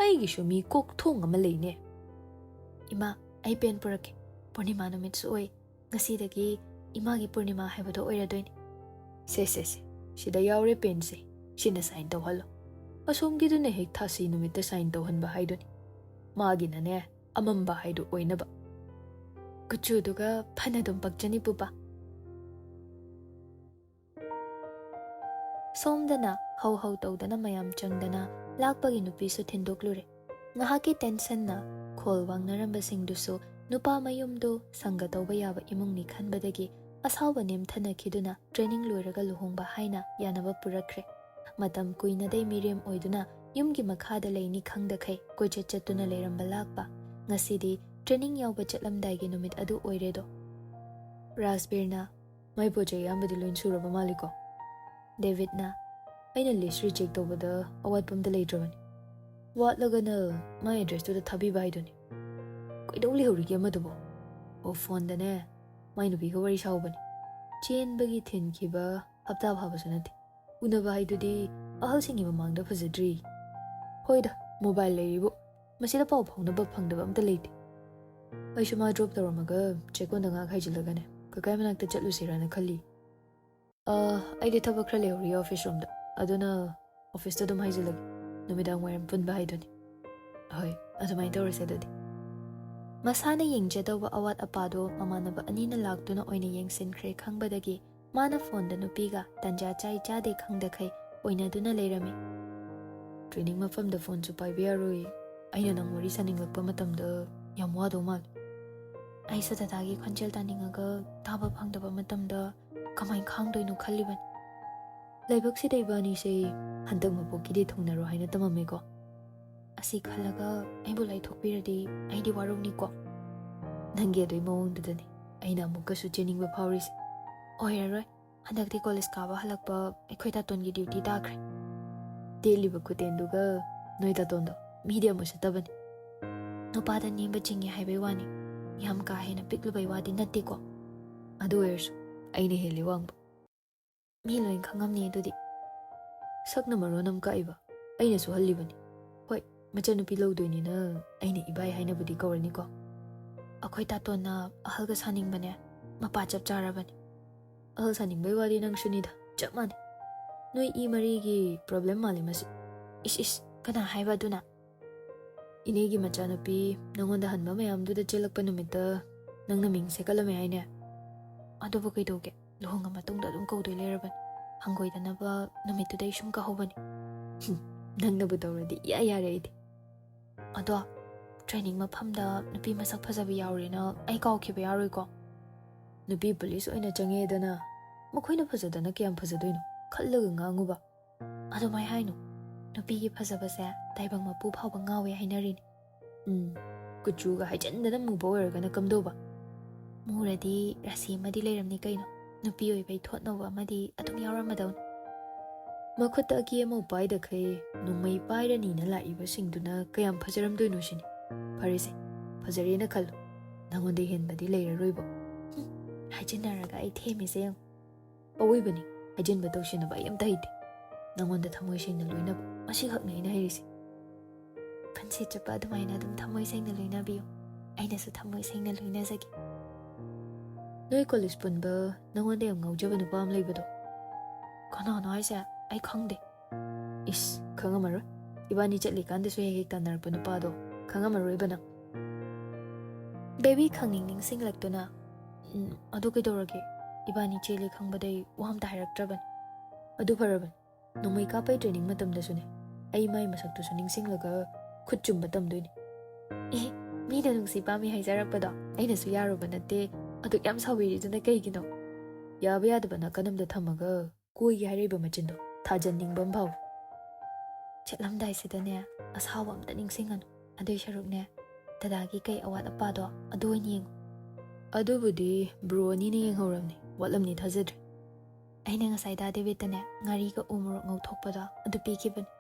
ꯑꯩꯒꯤꯁꯨ ꯃꯤ ꯀꯣꯛ ꯊꯣꯡ ꯑꯃ ꯂꯩꯅꯦ ꯏꯃꯥ ꯑꯩ ꯄꯦꯟ ꯄꯨꯔꯛꯀꯦ ꯄꯨꯔꯅꯤꯃꯥ ꯅꯨꯃꯤꯠꯁꯨ ꯑꯣꯏ ꯉꯁꯤꯗꯒꯤ ꯏꯃꯥꯒꯤ ꯄꯨꯔꯅꯤꯃꯥ ꯍꯥꯏꯕꯗꯣ ꯑꯣꯏꯔꯗꯣꯏꯅꯤ ꯁꯦ ꯁꯤꯗ ꯌꯥꯎꯔꯦ ꯄꯦꯟꯁꯦ ꯁꯤꯅ ꯁꯥꯏꯟ ꯇꯧꯍꯜꯂꯣ ꯑꯁꯣꯝꯒꯤꯗꯨꯅ ꯍꯦꯛ ꯊꯥꯁꯤ ꯅꯨꯃꯤꯠꯇ ꯁꯥꯏꯟ ꯇꯧꯍꯟꯕ ꯍꯥꯏꯗꯨꯅꯤ ꯃꯥꯒꯤꯅꯅꯦ ꯑꯃꯝꯕ ꯍꯥꯏꯗꯨ ꯑꯣꯏꯅꯕ ꯀꯨꯆꯨꯗꯨꯒ ꯐꯅ ꯑꯗꯨꯝ ꯄꯛꯆꯅꯤ ꯄꯨꯄꯥ ꯁꯣꯝꯗꯅ ꯍꯧ ꯍꯧ ꯇꯧꯗꯅ ꯃꯌꯥꯝ ꯆꯪꯗꯅ ꯂꯥꯛꯄꯒꯤ ꯅꯨꯄꯤꯁꯨ ꯊꯤꯟꯗꯣꯛꯂꯨꯔꯦ ꯉꯍꯥꯛꯀꯤ ꯇꯦꯟꯁꯟꯅ ꯈꯣꯜ ꯋꯥꯡꯅꯔꯝꯕꯁꯤꯡꯗꯨꯁꯨ ꯅꯨꯄꯥ ꯃꯌꯨꯝꯗꯨ ꯁꯪꯒ ꯇꯧꯕ ꯌꯥꯕ ꯏꯃꯨꯡꯅꯤ ꯈꯟꯕꯗꯒꯤ ꯑꯁꯥꯎꯕ ꯅꯦꯝꯊꯅꯈꯤꯗꯨꯅ ꯇ꯭ꯔꯦꯅꯤꯡ ꯂꯣꯏꯔꯒ ꯂꯨꯍꯣꯡꯕ ꯍꯥꯏꯅ ꯌꯥꯅꯕ ꯄꯨꯔꯛꯈ꯭ꯔꯦ ꯃꯇꯝ ꯀꯨꯏꯅꯗꯩ ꯃꯤꯔꯦꯝ ꯑꯣꯏꯗꯨꯅ ꯌꯨꯝꯒꯤ ꯃꯈꯥꯗ ꯂꯩꯅꯤ ꯈꯪꯗꯈꯩ ꯀꯣꯏꯆꯠ ꯆꯠꯇꯨꯅ ꯂꯩꯔꯝꯕ ꯂꯥꯛꯄ ꯉꯁꯤꯗꯤ ꯇ꯭ꯔꯦꯅꯤꯡ ꯌꯥꯎꯕ ꯆꯠꯂꯝꯗꯥꯏꯒꯤ ꯅꯨꯃꯤꯠ ꯑꯗꯨ ꯑꯣꯏꯔꯦꯗꯣ ꯔꯥꯖꯕꯤꯔꯅ ꯃꯥꯏ ꯄꯣꯠ ꯆꯩ ꯑꯌꯥꯝꯕꯗꯤ ꯂꯣꯏ ꯁꯨꯔꯕ ꯃꯥꯜꯂꯤꯀꯣ ꯗꯦꯕꯤꯠꯅ ꯑꯩꯅ ꯂꯤꯁ ꯔꯤꯆꯦꯛ ꯇꯧꯕꯗ ꯑꯋꯥꯠꯄ ꯑꯝꯇ ꯂꯩꯇ꯭ꯔꯕꯅꯤ ꯋꯥꯠꯂꯒꯅ ꯃꯥꯏ ꯑꯦꯗ꯭ꯔꯦꯁꯇꯨꯗ ꯊꯥꯕꯤꯕ ꯍꯥꯏꯗꯨꯅꯤ ꯀꯩꯗꯧ ꯂꯩꯍꯧꯔꯤꯒꯦ ꯑꯃꯗꯨꯕꯣ ꯑꯣ ꯐꯣꯟꯗꯅꯦ ꯃꯥꯏ ꯅꯨꯄꯤꯒ ꯋꯥꯔꯤ ꯁꯥꯎꯕꯅꯤ ꯆꯦꯟꯕꯒꯤ ꯊꯤꯟꯈꯤꯕ ꯍꯞꯇꯥ ꯐꯥꯕꯁꯨ ꯅꯠꯇꯦ ꯎꯅꯕ ꯍꯥꯏꯗꯨꯗꯤ ꯑꯍꯜꯁꯤꯡꯒꯤ ꯃꯃꯥꯡꯗ ꯐꯖꯗ꯭ꯔꯤ ꯍꯣꯏꯗ ꯃꯣꯕꯥꯏꯜ ꯂꯩꯔꯤꯕꯨ ꯃꯁꯤꯗ ꯄꯥꯎ ꯐꯥꯎꯅꯕ ꯐꯪꯗꯕ ꯑꯝꯇ ꯂꯩꯇꯦ ꯑꯩꯁꯨ ꯃꯥ ꯗ꯭ꯔꯣꯞ ꯇꯧꯔꯝꯃꯒ ꯆꯦꯛꯀꯣꯟꯗ ꯉꯥꯛ ꯍꯥꯏꯖꯤꯜꯂꯒꯅꯦ ꯀꯀꯥꯏ ꯃꯅꯥꯛꯇ ꯆꯠꯂꯨꯁꯤꯔꯥꯅ ꯈꯜꯂꯤ ꯑꯩꯗꯤ ꯊꯕꯛ ꯈꯔ ꯂꯩꯍꯧꯔꯤ ꯑꯣꯐꯤꯁ ꯔꯨꯝꯗ ꯑꯗꯨꯅ ꯑꯣꯐꯤꯁꯇ ꯑꯗꯨꯝ ꯍꯥꯏꯖꯤꯜꯂꯒꯦ ꯅꯨꯃꯤꯗꯥꯡ ꯋꯥꯏꯔꯝ ꯄꯨꯟꯕ ꯍꯥꯏꯗꯨꯅꯤ ꯍꯣꯏ ꯑꯗꯨꯃꯥꯏꯅ ꯇꯧꯔꯁꯦ ꯑꯗꯨꯗꯤ ꯃꯁꯥꯅ ꯌꯦꯡꯖꯗꯧꯕ ꯑꯋꯥꯠ ꯑꯄꯥꯗꯣ ꯃꯃꯥꯟꯅꯕ ꯑꯅꯤꯅ ꯂꯥꯛꯇꯨꯅ ꯑꯣꯏꯅ ꯌꯦꯡꯁꯤꯟꯈ꯭ꯔꯦ ꯈꯪꯕꯗꯒꯤ ꯃꯥꯅ ꯐꯣꯟꯗ ꯅꯨꯄꯤꯒ ꯇꯟꯖꯥ ꯆꯥꯏ ꯆꯥꯗꯦ ꯈꯪꯗꯈꯩ ꯑꯣꯏꯅꯗꯨꯅ ꯂꯩꯔꯝꯃꯤ ꯇ꯭ꯔꯦꯅꯤꯡ ꯃꯐꯝꯗ ꯐꯣꯟꯁꯨ ꯄꯥꯏꯕ ꯌꯥꯔꯣꯏ ꯑꯩꯅ ꯅꯪ ꯋꯥꯔꯤ ꯁꯥꯅꯤꯡꯂꯛꯄ ꯃꯇꯝꯗ ꯌꯥꯝ ꯋꯥꯗꯧ ꯃꯥꯜꯂꯦ ꯑꯩꯁꯨ ꯗꯗꯥꯒꯤ ꯈꯣꯟꯖꯦꯜ ꯇꯥꯅꯤꯡꯉꯒ ꯇꯥꯕ ꯐꯪꯗꯕ ꯃꯇꯝꯗ ꯀꯃꯥꯏꯅ ꯈꯥꯡꯗꯣꯏꯅꯣ ꯈꯜꯂꯤꯕꯅꯤ ꯂꯥꯏꯕꯛꯁꯤꯗ ꯏꯕꯥꯅꯤꯁꯦ ꯍꯟꯗꯛ ꯃꯄꯣꯛꯀꯤꯗꯤ ꯊꯨꯡꯅꯔꯣ ꯍꯥꯏꯅ ꯇꯝꯃꯝꯃꯦꯀꯣ ꯑꯁꯤ ꯈꯜꯂꯒ ꯑꯩꯕꯨ ꯂꯩꯊꯣꯛꯄꯤꯔꯗꯤ ꯑꯩꯗꯤ ꯋꯥꯔꯧꯅꯤꯀꯣ ꯅꯪꯒꯤ ꯑꯗꯨꯏ ꯃꯑꯣꯡꯗꯨꯗꯅꯤ ꯑꯩꯅ ꯑꯃꯨꯛꯀꯁꯨ ꯆꯦꯟꯅꯤꯡꯕ ꯐꯥꯎꯔꯤꯁꯦ ꯑꯣꯏꯔꯔꯣꯏ ꯍꯟꯗꯛꯇꯤ ꯀꯣꯂꯦꯖ ꯀꯥꯕ ꯍꯜꯂꯛꯄ ꯑꯩꯈꯣꯏ ꯇꯥꯇꯣꯟꯒꯤ ꯗ꯭ꯌꯨꯇꯤ ꯇꯥꯈ꯭ꯔꯦ ꯇꯦꯜꯂꯤꯕ ꯈꯨꯇꯦꯟꯗꯨꯒ ꯅꯣꯏ ꯇꯥꯇꯣꯟꯗꯣ ꯃꯤꯗꯤ ꯑꯃꯨꯛ ꯁꯠꯇꯕꯅꯤ ꯅꯨꯄꯥꯗ ꯅꯦꯝꯕ ꯆꯤꯡꯉꯦ ꯍꯥꯏꯕꯩ ꯋꯥꯅꯤ ꯌꯥꯝ ꯀꯥ ꯍꯦꯟꯅ ꯄꯤꯛꯂꯨꯕꯩ ꯋꯥꯗꯤ ꯅꯠꯇꯦꯀꯣ ꯑꯗꯨ ꯑꯣꯏꯔꯁꯨ ꯑꯩꯅ ꯍꯦꯜꯂꯤ ꯋꯥꯡꯕ ꯃꯤ ꯂꯣꯏ ꯈꯪꯉꯝꯅꯤ ꯑꯗꯨꯗꯤ ꯁꯛꯅ ꯃꯔꯣꯟ ꯑꯃ ꯀꯛꯏꯕ ꯑꯩꯅꯁꯨ ꯍꯜꯂꯤꯕꯅꯤ ꯍꯣꯏ ꯃꯆꯟꯅꯨꯄꯤ ꯂꯧꯗꯣꯏꯅꯤꯅ ꯑꯩꯅ ꯏꯕꯥꯏ ꯍꯥꯏꯅꯕꯨꯗꯤ ꯀꯧꯔꯅꯤꯀꯣ ꯑꯩꯈꯣꯏ ꯇꯥꯇꯣꯟꯅ ꯑꯍꯜꯒ ꯁꯥꯅꯤꯡꯕꯅꯦ ꯃꯄꯥ ꯆꯞ ꯆꯥꯔꯕꯅꯤ ꯑꯍꯜ ꯁꯥꯅꯤꯡꯕꯩ ꯋꯥꯗꯤ ꯅꯪꯁꯨꯅꯤꯗ ꯆꯞ ꯃꯥꯟꯅꯩ ꯅꯣꯏ ꯏ ꯃꯔꯤꯒꯤ ꯄ꯭ꯔꯣꯕ꯭ꯂꯦꯝ ꯃꯥꯜꯂꯤ ꯃꯁꯤ ꯏꯁ ꯀꯅꯥ ꯍꯥꯏꯕ ꯑꯗꯨꯅ ꯏꯅꯦꯒꯤ ꯃꯆꯥꯅꯨꯄꯤ ꯅꯪꯉꯣꯟꯗ ꯍꯟꯕ ꯃꯌꯥꯝꯗꯨꯗ ꯆꯦꯜꯂꯛꯄ ꯅꯨꯃꯤꯠꯇ ꯅꯪꯅ ꯃꯤꯡ ꯁꯦꯠꯀꯠꯂꯝꯃꯦ ꯍꯥꯏꯅꯦ ꯑꯗꯨꯕꯨ ꯀꯩꯗꯧꯒꯦ ꯂꯨꯍꯣꯡꯉ ꯃꯇꯨꯡꯗ ꯑꯗꯨꯝ ꯀꯧꯗꯣꯏ ꯂꯩꯔꯕꯅꯤ ꯍꯪꯒꯣꯏꯗꯅꯕ ꯅꯨꯃꯤꯠꯇꯨꯗꯩ ꯁꯨꯝ ꯀꯧꯍꯧꯕꯅꯤ ꯅꯪꯅꯕꯨ ꯇꯧꯔꯗꯤ ꯏꯌꯥ ꯌꯥꯔꯦ ꯑꯩꯗꯤ ꯑꯗꯣ ꯇ꯭ꯔꯦꯅꯤꯡ ꯃꯐꯝꯗ ꯅꯨꯄꯤ ꯃꯁꯛ ꯐꯖꯕ ꯌꯥꯎꯔꯦꯅ ꯑꯩ ꯀꯥꯎꯈꯤꯕ ꯌꯥꯔꯣꯏꯀꯣ ꯅꯨꯄꯤ ꯄꯨꯂꯤꯁ ꯑꯣꯏꯅ ꯆꯪꯉꯦꯗꯅ ꯃꯈꯣꯏꯅ ꯐꯖꯗꯅ ꯀꯌꯥꯝ ꯐꯖꯗꯣꯏꯅꯣ ꯈꯜꯂꯒ ꯉꯥꯡꯉꯨꯕ ꯑꯗꯨꯃꯥꯏ ꯍꯥꯏꯅꯨ ꯅꯨꯄꯤꯒꯤ ꯐꯖꯕꯁꯦ ꯇꯥꯏꯕꯪ ꯃꯄꯨ ꯐꯥꯎꯕ ꯉꯥꯎꯋꯦ ꯍꯥꯏꯅꯔꯤꯅꯤ ꯀꯨꯆꯨꯒ ꯍꯥꯏꯖꯟꯗꯅ ꯃꯨꯕ ꯑꯣꯏꯔꯒꯅ ꯀꯝꯗꯧꯕ ꯃꯨꯔꯗꯤ ꯔꯥꯁꯤ ꯑꯃꯗꯤ ꯂꯩꯔꯝꯅꯤ ꯀꯩꯅꯣ ꯅꯨꯄꯤ ꯑꯣꯏꯕꯩ ꯊꯣꯠꯅꯧꯕ ꯑꯃꯗꯤ ꯑꯗꯨꯝ ꯌꯥꯎꯔꯝꯃꯗꯧꯅꯤ ꯃꯈꯨꯠꯇ ꯑꯀꯤ ꯑꯃ ꯄꯥꯏꯗꯈꯩ ꯅꯣꯡꯃꯩ ꯄꯥꯏꯔꯅꯤꯅ ꯂꯥꯛꯏꯕꯁꯤꯡꯗꯨꯅ ꯀꯌꯥꯝ ꯐꯖꯔꯝꯗꯣꯏꯅꯣ ꯁꯤꯅꯤ ꯐꯔꯦꯁꯦ ꯐꯖꯔꯦꯅ ꯈꯜꯂꯣ ꯅꯪꯉꯣꯟꯗ ꯍꯦꯟꯕꯗꯤ ꯂꯩꯔꯔꯣꯏꯕ ꯍꯥꯏꯖꯤꯟꯅꯔꯒ ꯑꯩ ꯊꯦꯝꯃꯤꯁꯦ ꯌꯦꯡꯉꯨ ꯑꯋꯣꯏꯕꯅꯤ ꯍꯥꯏꯖꯤꯟꯕ ꯇꯧꯁꯤꯟꯅꯕ ꯑꯩ ꯑꯝꯇ ꯍꯩꯇꯦ ꯅꯪꯉꯣꯟꯗ ꯊꯃꯣꯏ ꯁꯦꯡꯅ ꯂꯣꯏꯅꯕ ꯃꯁꯤꯈꯛꯅꯤ ꯑꯩꯅ ꯍꯩꯔꯤꯁꯦ ꯄꯨꯟꯁꯤ ꯆꯨꯞꯄ ꯑꯗꯨꯃꯥꯏꯅ ꯑꯗꯨꯝ ꯊꯃꯣꯏ ꯁꯦꯡꯅ ꯂꯣꯏꯅꯕꯤꯌꯨ ꯑꯩꯅꯁꯨ ꯊꯃꯣꯏ ꯁꯦꯡꯅ ꯂꯣꯏꯅꯖꯒꯦ ꯅꯣꯏ ꯀꯣꯂꯦꯖ ꯄꯨꯟꯕ ꯅꯪꯉꯣꯟꯗ ꯌꯥꯝ ꯉꯥꯎꯖꯕ ꯅꯨꯄꯥ ꯑꯃ ꯂꯩꯕꯗꯣ ꯀꯅꯥꯅꯣ ꯍꯥꯏꯁꯦ ꯑꯩ ꯈꯪꯗꯦ ꯏꯁ ꯈꯪꯉꯝꯃꯔꯣꯏ ꯏꯕꯥꯅꯤ ꯆꯠꯂꯤꯀꯥꯟꯗꯁꯨ ꯍꯦꯛ ꯍꯦꯛ ꯇꯥꯟꯅꯔꯛꯄ ꯅꯨꯄꯥꯗꯣ ꯈꯪꯉꯝꯃꯔꯣꯏꯕ ꯅꯪ ꯕꯦꯕꯤ ꯈꯪꯅꯤꯡ ꯅꯤꯡꯁꯤꯡꯂꯛꯇꯨꯅ ꯑꯗꯨ ꯀꯩꯗꯧꯔꯒꯦ ꯏꯕꯥꯅꯤ ꯆꯦꯜꯂꯤ ꯈꯪꯕꯗꯩ ꯋꯥ ꯑꯝꯇ ꯍꯥꯏꯔꯛꯇ꯭ꯔꯕꯅꯤ ꯑꯗꯨ ꯐꯔꯕꯅꯤ ꯅꯣꯡꯃꯩ ꯀꯥꯞꯄꯩ ꯇ꯭ꯔꯦꯅꯤꯡ ꯃꯇꯝꯗꯁꯨꯅꯦ ꯑꯩ ꯃꯥꯏ ꯃꯁꯛꯇꯨꯁꯨ ꯅꯤꯡꯁꯤꯡꯂꯒ ꯈꯨꯠ ꯆꯨꯝꯕ ꯇꯝꯗꯣꯏꯅꯤ ꯃꯤꯅ ꯅꯨꯡꯁꯤ ꯄꯥꯝꯃꯤ ꯍꯥꯏꯖꯔꯛꯄꯗꯣ ꯑꯩꯅꯁꯨ ꯌꯥꯔꯨꯕ ꯅꯠꯇꯦ ꯑꯗꯨꯛ ꯌꯥꯝ ꯁꯥꯎꯕꯤꯔꯤꯗꯨꯅ ꯀꯩꯒꯤꯅꯣ ꯌꯥꯕ ꯌꯥꯗꯕ ꯅꯥꯀꯟ ꯑꯃꯗ ꯊꯝꯃꯒ ꯀꯣꯏꯒꯦ ꯍꯥꯏꯔꯤꯕ ꯃꯆꯤꯟꯗꯣ ꯊꯥꯖꯟꯅꯤꯡꯕ ꯑꯃ ꯐꯥꯎꯏ ꯆꯠꯂꯝꯗꯥꯏꯁꯤꯗꯅꯦ ꯑꯁꯥꯎꯕ ꯑꯝꯇ ꯅꯤꯡꯁꯤꯡꯉꯅꯨ ꯑꯗꯨꯏ ꯁꯔꯨꯛꯅꯦ ꯗꯗꯥꯒꯤ ꯀꯩ ꯑꯋꯥꯠ ꯑꯄꯥꯗꯣ ꯑꯗꯨ ꯑꯣꯏꯅ ꯌꯦꯡꯉꯨ ꯑꯗꯨꯕꯨꯗꯤ ꯕ꯭ꯔꯣ ꯑꯅꯤꯅ ꯌꯦꯡꯍꯧꯔꯕꯅꯤ ꯋꯥꯠꯂꯝꯅꯤ ꯊꯥꯖꯗ꯭ꯔꯦ ꯑꯩꯅ ꯉꯁꯥꯏ ꯗꯥ ꯗꯦꯕꯤꯠꯇꯅꯦ ꯉꯥꯔꯤꯒ ꯎ ꯃꯣꯔꯣꯛ ꯉꯧꯊꯣꯛꯄꯗꯣ ꯑꯗꯨ ꯄꯤꯈꯤꯕꯅꯤ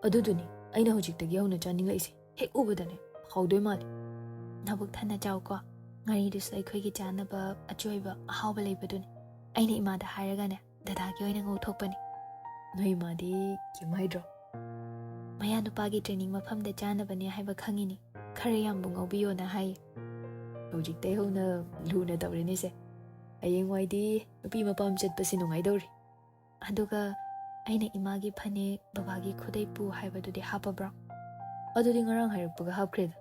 ꯑꯗꯨꯗꯨꯅꯤ ꯑꯩꯅ ꯍꯧꯖꯤꯛꯇꯒꯤ ꯍꯧꯅ ꯆꯥꯅꯤꯡꯂꯛꯏꯁꯦ ꯍꯦꯛ ꯎꯕꯗꯅꯦ ꯍꯥꯎꯗꯣꯏ ꯃꯥꯜꯂꯤ ꯅꯕꯨꯛ ꯊꯟꯅ ꯆꯥꯎꯀꯣ ꯉꯥꯔꯤꯗꯨꯁꯨ ꯑꯩꯈꯣꯏꯒꯤ ꯆꯥꯅꯕ ꯑꯆꯣꯏꯕ ꯑꯍꯥꯎꯕ ꯂꯩꯕꯗꯨꯅꯤ ꯑꯩꯅ ꯏꯃꯥꯗ ꯍꯥꯏꯔꯒꯅꯦ ꯗꯗꯥꯒꯤ ꯑꯣꯏꯅ ꯉꯧꯊꯣꯛꯄꯅꯤ ꯅꯣꯏ ꯏꯃꯥꯗꯤ ꯀꯩꯝ ꯍꯥꯏꯗ꯭ꯔꯣ ꯃꯌꯥ ꯅꯨꯄꯥꯒꯤ ꯇ꯭ꯔꯦꯅꯤꯡ ꯃꯐꯝꯗ ꯆꯥꯅꯕꯅꯦ ꯍꯥꯏꯕ ꯈꯪꯉꯤꯅꯤ ꯈꯔ ꯌꯥꯝꯕꯨ ꯉꯧꯕꯤꯌꯣꯅ ꯍꯥꯏ ꯍꯧꯖꯤꯛꯇꯩ ꯍꯧꯅ ꯂꯨꯅ ꯇꯧꯔꯦꯅꯦꯁꯦ ꯍꯌꯦꯡꯋꯥꯏꯗꯤ ꯅꯨꯄꯤ ꯃꯄꯥꯝ ꯆꯠꯄꯁꯤ ꯅꯨꯡꯉꯥꯏꯗꯧꯔꯤ ꯑꯗꯨꯒ ꯑꯩꯅ ꯏꯃꯥꯒꯤ ꯐꯅꯦꯛ ꯕꯕꯥꯒꯤ ꯈꯨꯗꯩꯄꯨ ꯍꯥꯏꯕꯗꯨꯗꯤ ꯍꯥꯞꯄꯕ꯭ꯔꯣ ꯑꯗꯨꯗꯤ ꯉꯔꯥꯡ ꯍꯥꯏꯔꯛꯄꯒ ꯍꯥꯞꯈ꯭ꯔꯦꯗ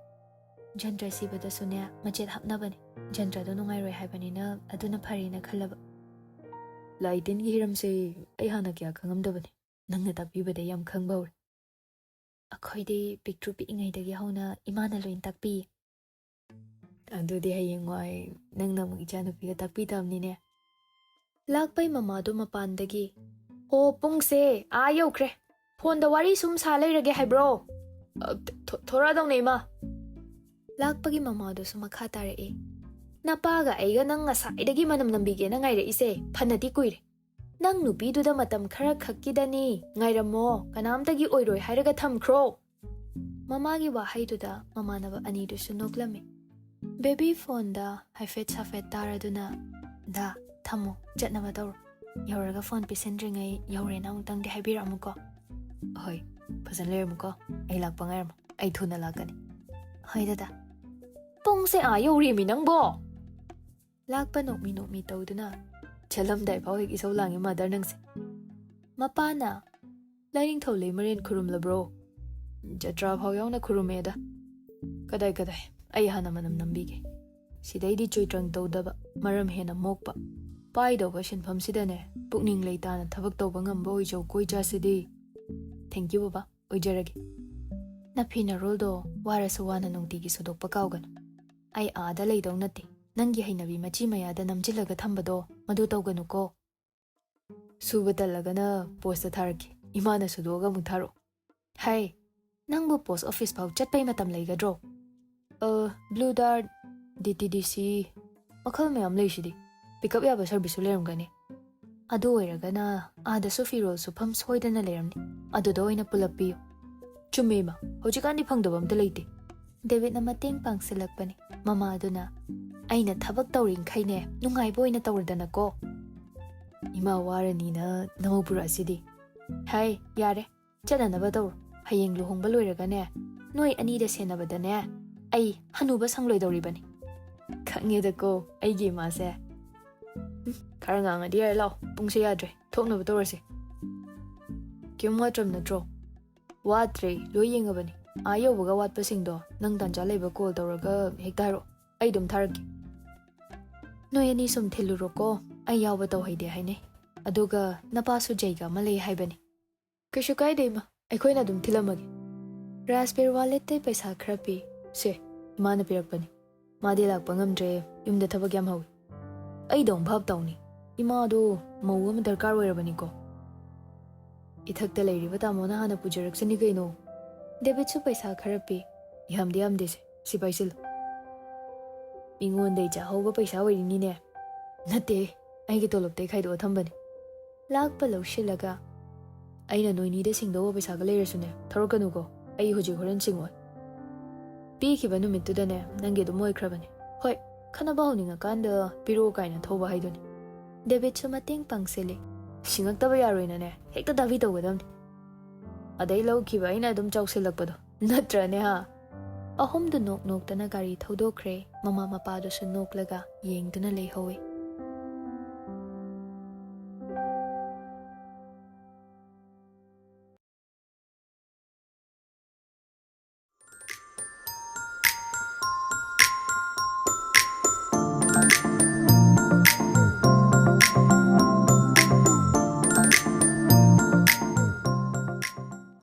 ꯖꯟꯇ꯭ꯔ ꯁꯤꯕꯗꯁꯨꯅꯦ ꯃꯆꯦꯠ ꯍꯥꯞꯅꯕꯅꯦ ꯖꯟꯇ꯭ꯔꯗꯣ ꯅꯨꯡꯉꯥꯏꯔꯣꯏ ꯍꯥꯏꯕꯅꯤꯅ ꯑꯗꯨꯅ ꯐꯔꯦꯅ ꯈꯜꯂꯕ ꯂꯥꯏ ꯇꯤꯟꯒꯤ ꯍꯤꯔꯝꯁꯦ ꯑꯩ ꯍꯥꯟꯅ ꯀꯌꯥ ꯈꯪꯉꯝꯗꯕꯅꯤ ꯅꯪꯅ ꯇꯥꯛꯄꯤꯕꯗ ꯌꯥꯝ ꯈꯪꯕ ꯍꯧꯔꯦ ꯑꯩꯈꯣꯏꯗꯤ ꯄꯤꯛꯇ꯭ꯔꯨ ꯄꯤꯛꯏꯉꯩꯗꯒꯤ ꯍꯧꯅ ꯏꯃꯥꯅ ꯂꯣꯏꯅ ꯇꯥꯛꯄꯤꯌꯦ ꯑꯗꯨꯗꯤ ꯍꯌꯦꯡꯋꯥꯏ ꯅꯪꯅ ꯑꯃꯨꯛ ꯏꯆꯥꯅꯨꯄꯤꯒ ꯇꯥꯛꯄꯤ ꯇꯥꯕꯅꯤꯅꯦ ꯂꯥꯛꯄꯩ ꯃꯃꯥꯗꯣ ꯃꯄꯥꯟꯗꯒꯤ ꯑꯣ ꯄꯨꯡꯁꯦ ꯌꯧꯈ꯭ꯔꯦ ꯐꯣꯟꯗ ꯋꯥꯔꯤ ꯁꯨꯝ ꯁꯥ ꯂꯩꯔꯒꯦ ꯍꯥꯏꯕ꯭ꯔꯣ ꯊꯣꯔꯛꯑꯗꯧꯅꯦ ꯏꯃꯥ ꯂꯥꯛꯄꯒꯤ ꯃꯃꯥꯗꯨꯁꯨ ꯃꯈꯥ ꯇꯥꯔꯛꯏ ꯅꯄꯥꯒ ꯑꯩꯒ ꯅꯪ ꯉꯁꯥꯏꯗꯒꯤ ꯃꯅꯝ ꯅꯝꯕꯤꯒꯦꯅ ꯉꯥꯏꯔꯛꯏꯁꯦ ꯐꯅꯗꯤ ꯀꯨꯏꯔꯦ ꯅꯪ ꯅꯨꯄꯤꯗꯨꯗ ꯃꯇꯝ ꯈꯔ ꯈꯛꯀꯤꯗꯅꯤ ꯉꯥꯏꯔꯝꯃꯣ ꯀꯅꯥꯝꯇꯒꯤ ꯑꯣꯏꯔꯣꯏ ꯍꯥꯏꯔꯒ ꯊꯝꯈ꯭ꯔꯣ ꯃꯃꯥꯒꯤ ꯋꯥꯍꯩꯗꯨꯗ ꯃꯃꯥꯟꯅꯕ ꯑꯅꯤꯗꯨꯁꯨ ꯅꯣꯛꯂꯝꯃꯤ ꯕꯦꯕꯤ ꯐꯣꯟꯗ ꯍꯥꯏꯐꯦꯠ ꯁꯥꯐꯦꯠ ꯇꯥꯔꯗꯨꯅ ꯗꯥ ꯊꯝꯃꯣ ꯆꯠꯅꯕ ꯇꯧꯔꯣ ꯌꯧꯔꯒ ꯐꯣꯟ ꯄꯤꯁꯤꯟꯗ꯭ꯔꯤꯉꯩ ꯌꯧꯔꯦꯅ ꯑꯃꯨꯛꯇꯪꯗꯤ ꯍꯥꯏꯕꯤꯔꯛꯑꯝꯃꯨꯀꯣ ꯍꯣꯏ ꯐꯖꯅ ꯂꯩꯔꯝꯃꯨꯀꯣ ꯑꯩ ꯂꯥꯛꯄ ꯉꯥꯏꯔꯝꯃꯣ ꯑꯩ ꯊꯨꯅ ꯂꯥꯛꯀꯅꯤ ꯍꯣꯏ ꯗꯗꯥ ꯄꯨꯡꯁꯦ ꯌꯧꯔꯦꯃꯤ ꯅꯪꯕꯣ ꯂꯥꯛꯄ ꯅꯣꯛꯃꯤ ꯅꯣꯛꯃꯤ ꯇꯧꯗꯨꯅ ꯆꯠꯂꯝꯗꯥꯏ ꯐꯥꯎ ꯍꯦꯛ ꯏꯁꯧ ꯂꯥꯡꯉꯤ ꯃꯥꯗꯔ ꯅꯪꯁꯦ ꯃꯄꯥꯅ ꯂꯥꯏꯅꯤꯡꯊꯧ ꯂꯩꯃꯔꯦꯟ ꯈꯨꯔꯨꯝꯂꯕ꯭ꯔꯣ ꯖꯇ꯭ꯔꯥ ꯐꯥꯎ ꯌꯥꯎꯅ ꯈꯨꯔꯨꯝꯃꯦꯗ ꯀꯗꯥꯏ ꯑꯩ ꯍꯥꯟꯅ ꯃꯅꯝ ꯅꯝꯕꯤꯒꯦ ꯁꯤꯗꯩꯗꯤ ꯆꯣꯏꯇ꯭ꯔꯪ ꯇꯧꯗꯕ ꯃꯔꯝ ꯍꯦꯟꯅ ꯃꯣꯛꯄ ꯄꯥꯏꯗꯧꯕ ꯁꯤꯟꯐꯝꯁꯤꯗꯅꯦ ꯄꯨꯛꯅꯤꯡ ꯂꯩꯇꯥꯅ ꯊꯕꯛ ꯇꯧꯕ ꯉꯝꯕ ꯑꯣꯏꯖꯧ ꯀꯣꯏꯆꯥꯁꯤꯗꯤ ꯊꯦꯡꯀ꯭ꯌꯨ ꯕꯕꯥ ꯑꯣꯏꯖꯔꯒꯦ ꯅꯐꯤ ꯅꯔꯣꯜꯗꯣ ꯋꯥꯔꯁꯨ ꯋꯥꯅ ꯅꯨꯡꯇꯤꯒꯤ ꯁꯨꯗꯣꯛꯄ ꯀꯥꯎꯒꯅꯨ ꯑꯩ ꯑꯥꯗ ꯂꯩꯗꯧ ꯅꯠꯇꯦ ꯅꯪꯒꯤ ꯍꯩꯅꯕꯤ ꯃꯆꯤ ꯃꯌꯥꯗ ꯅꯝꯖꯤꯜꯂꯒ ꯊꯝꯕꯗꯣ ꯃꯗꯨ ꯇꯧꯒꯅꯨꯀꯣ ꯁꯨꯕ ꯇꯜꯂꯒꯅ ꯄꯣꯁꯇ ꯊꯥꯔꯛꯀꯦ ꯏꯃꯥꯅ ꯁꯨꯗꯣꯛꯑꯒ ꯑꯃꯨꯛ ꯊꯥꯔꯛꯑꯣ ꯍꯥꯏ ꯅꯪꯕꯨ ꯄꯣꯁ ꯑꯣꯐꯤꯁ ꯐꯥꯎ ꯆꯠꯄꯩ ꯃꯇꯝ ꯂꯩꯒꯗ꯭ꯔꯣ ꯕ꯭ꯂꯨ ꯗꯥꯔꯠ DTDC ꯃꯈꯜ ꯃꯌꯥꯝ ꯂꯩꯁꯤꯗꯤ ꯄꯤꯀꯞ ꯌꯥꯕ ꯁꯔꯚꯤꯁꯁꯨ ꯂꯩꯔꯝꯒꯅꯤ ꯑꯗꯨ ꯑꯣꯏꯔꯒꯅ ꯑꯥꯗꯁꯨ ꯐꯤꯔꯣꯜ ꯁꯨꯐꯝ ꯁꯣꯏꯗꯅ ꯂꯩꯔꯝꯅꯤ ꯑꯗꯨꯗ ꯑꯣꯏꯅ ꯄꯨꯂꯞ ꯄꯤꯌꯨ ꯆꯨꯝꯃꯦ ꯏꯃꯥ ꯍꯧꯖꯤꯛꯀꯥꯟꯗꯤ ꯐꯪꯗꯕ ꯑꯝꯇ ꯂꯩꯇꯦ ꯗꯦꯕꯤꯠꯅ ꯃꯇꯦꯡ ꯄꯥꯡꯁꯤꯜꯂꯛꯄꯅꯤ ꯃꯃꯥ ꯑꯗꯨꯅ ꯑꯩꯅ ꯊꯕꯛ ꯇꯧꯔꯤꯡꯈꯩꯅꯦ ꯅꯨꯡꯉꯥꯏꯕ ꯑꯣꯏꯅ ꯇꯧꯔꯗꯅꯀꯣ ꯏꯃꯥ ꯋꯥꯔꯅꯤꯅ ꯅꯃꯧ ꯄꯨꯔꯛꯑꯁꯤꯗꯤ ꯍꯥꯏ ꯌꯥꯔꯦ ꯆꯠꯅꯅꯕ ꯇꯧꯔꯣ ꯍꯌꯦꯡ ꯂꯨꯍꯣꯡꯕ ꯂꯣꯏꯔꯒꯅꯦ ꯅꯣꯏ ꯑꯅꯤꯗ ꯁꯦꯟꯅꯕꯗꯅꯦ ꯑꯩ ꯍꯅꯨꯕ ꯁꯪꯂꯣꯏꯗꯧꯔꯤꯕꯅꯤ ꯈꯪꯉꯦꯗꯀꯣ ꯑꯩꯒꯤ ꯏꯃꯥꯁꯦ ꯈꯔ ꯉꯥꯡꯉꯗꯤ ꯌꯥꯔꯦ ꯂꯥꯛꯑꯣ ꯄꯨꯡꯁꯦ ꯌꯥꯗ꯭ꯔꯦ ꯊꯣꯛꯅꯕ ꯇꯧꯔꯁꯤ ꯀꯩꯝ ꯋꯥꯠꯇ꯭ꯔꯕ ꯅꯠꯇ꯭ꯔꯣ ꯋꯥꯠꯇ꯭ꯔꯦ ꯂꯣꯏ ꯌꯦꯡꯉꯕꯅꯤ ꯌꯧꯕꯒ ꯋꯥꯠꯄꯁꯤꯡꯗꯣ ꯅꯪ ꯇꯥꯟꯖꯥ ꯂꯩꯕ ꯀꯣꯜ ꯇꯧꯔꯒ ꯍꯦꯛꯇ ꯍꯥꯏꯔꯛꯑꯣ ꯑꯩ ꯑꯗꯨꯝ ꯊꯥꯔꯛꯀꯦ ꯅꯣꯏ ꯑꯅꯤ ꯁꯨꯝ ꯊꯤꯜꯂꯨꯔꯣꯀꯣ ꯑꯩ ꯌꯥꯎꯕ ꯇꯧꯍꯩꯗꯦ ꯍꯥꯏꯅꯩ ꯑꯗꯨꯒ ꯅꯄꯥꯁꯨ ꯖꯩꯒ ꯑꯃ ꯂꯩ ꯍꯥꯏꯕꯅꯤ ꯀꯩꯁꯨ ꯀꯥꯏꯗꯦ ꯏꯃꯥ ꯑꯩꯈꯣꯏꯅ ꯑꯗꯨꯝ ꯊꯤꯜꯂꯝꯃꯒꯦ ꯔꯥꯖꯕꯤꯔ ꯋꯥꯂꯦꯠꯇꯩ ꯄꯩꯁꯥ ꯈꯔ ꯄꯤ ꯁꯦ ꯏꯃꯥꯅ ꯄꯤꯔꯛꯄꯅꯤ ꯃꯥꯗꯤ ꯂꯥꯛꯄ ꯉꯝꯗ꯭ꯔꯦ ꯌꯨꯝꯗ ꯊꯕꯛ ꯌꯥꯝ ꯍꯧꯋꯤ ꯑꯩꯗꯧ ꯚꯥꯞ ꯇꯧꯅꯤ ꯏꯃꯥꯗꯣ ꯃꯧ ꯑꯃ ꯗꯔꯀꯥꯔ ꯑꯣꯏꯔꯕꯅꯤꯀꯣ ꯏꯊꯛꯇ ꯂꯩꯔꯤꯕ ꯇꯥꯃꯣꯅ ꯍꯥꯟꯅ ꯄꯨꯖꯔꯛꯁꯅꯤ ꯀꯩꯅꯣ ꯗꯦꯕꯤꯠꯁꯨ ꯄꯩꯁꯥ ꯈꯔ ꯄꯤ ꯌꯥꯝꯗꯦꯁꯦ ꯁꯤ ꯄꯥꯏꯁꯤꯜꯂꯨ ꯃꯤꯉꯣꯟꯗꯩ ꯆꯥꯍꯧꯕ ꯄꯩꯁꯥ ꯑꯣꯏꯔꯤꯅꯤꯅꯦ ꯅꯠꯇꯦ ꯑꯩꯒꯤ ꯇꯣꯂꯣꯞꯇꯩ ꯈꯥꯏꯗꯣꯛꯑ ꯊꯝꯕꯅꯤ ꯂꯥꯛꯄ ꯂꯧꯁꯤꯜꯂꯒ ꯑꯩꯅ ꯅꯣꯏꯅꯤꯗ ꯁꯤꯡꯗꯧꯕ ꯄꯩꯁꯥꯒ ꯂꯩꯔꯁꯨꯅꯦ ꯊꯧꯔꯛꯀꯅꯨꯀꯣ ꯑꯩ ꯍꯧꯖꯤꯛ ꯍꯣꯔꯦꯟ ꯁꯤꯡꯉꯣꯏ ꯄꯤꯈꯤꯕ ꯅꯨꯃꯤꯠꯇꯨꯗꯅꯦ ꯅꯪꯒꯤ ꯑꯗꯨꯝ ꯑꯣꯏꯈ꯭ꯔꯕꯅꯤ ꯍꯣꯏ ꯈꯟꯅꯕ ꯍꯧꯅꯤꯡꯉꯀꯥꯟꯗ ꯄꯤꯔꯛꯑꯣ ꯀꯥꯏꯅ ꯊꯧꯕ ꯍꯥꯏꯗꯨꯅꯤ ꯗꯦꯕꯤꯠꯁꯨ ꯃꯇꯦꯡ ꯄꯥꯡꯁꯤꯜꯂꯤ ꯁꯤꯡꯉꯛꯇꯕ ꯌꯥꯔꯣꯏꯅꯅꯦ ꯍꯦꯛꯇ ꯗꯥꯕꯤ ꯇꯧꯒꯗꯕꯅꯤ ꯑꯗꯩ ꯂꯧꯈꯤꯕ ꯑꯩꯅ ꯑꯗꯨꯝ ꯆꯥꯎꯁꯤꯜꯂꯛꯄꯗꯣ ꯅꯠꯇ꯭ꯔꯅꯦ ꯑꯍꯨꯝꯗꯨ ꯅꯣꯛ ꯅꯣꯛꯇꯅ ꯒꯥꯔꯤ ꯊꯧꯗꯣꯛꯈ꯭ꯔꯦ ꯃꯃꯥ ꯃꯄꯥꯗꯨꯁꯨ ꯅꯣꯛꯂꯒ ꯌꯦꯡꯗꯨꯅ ꯂꯩꯍꯧꯏ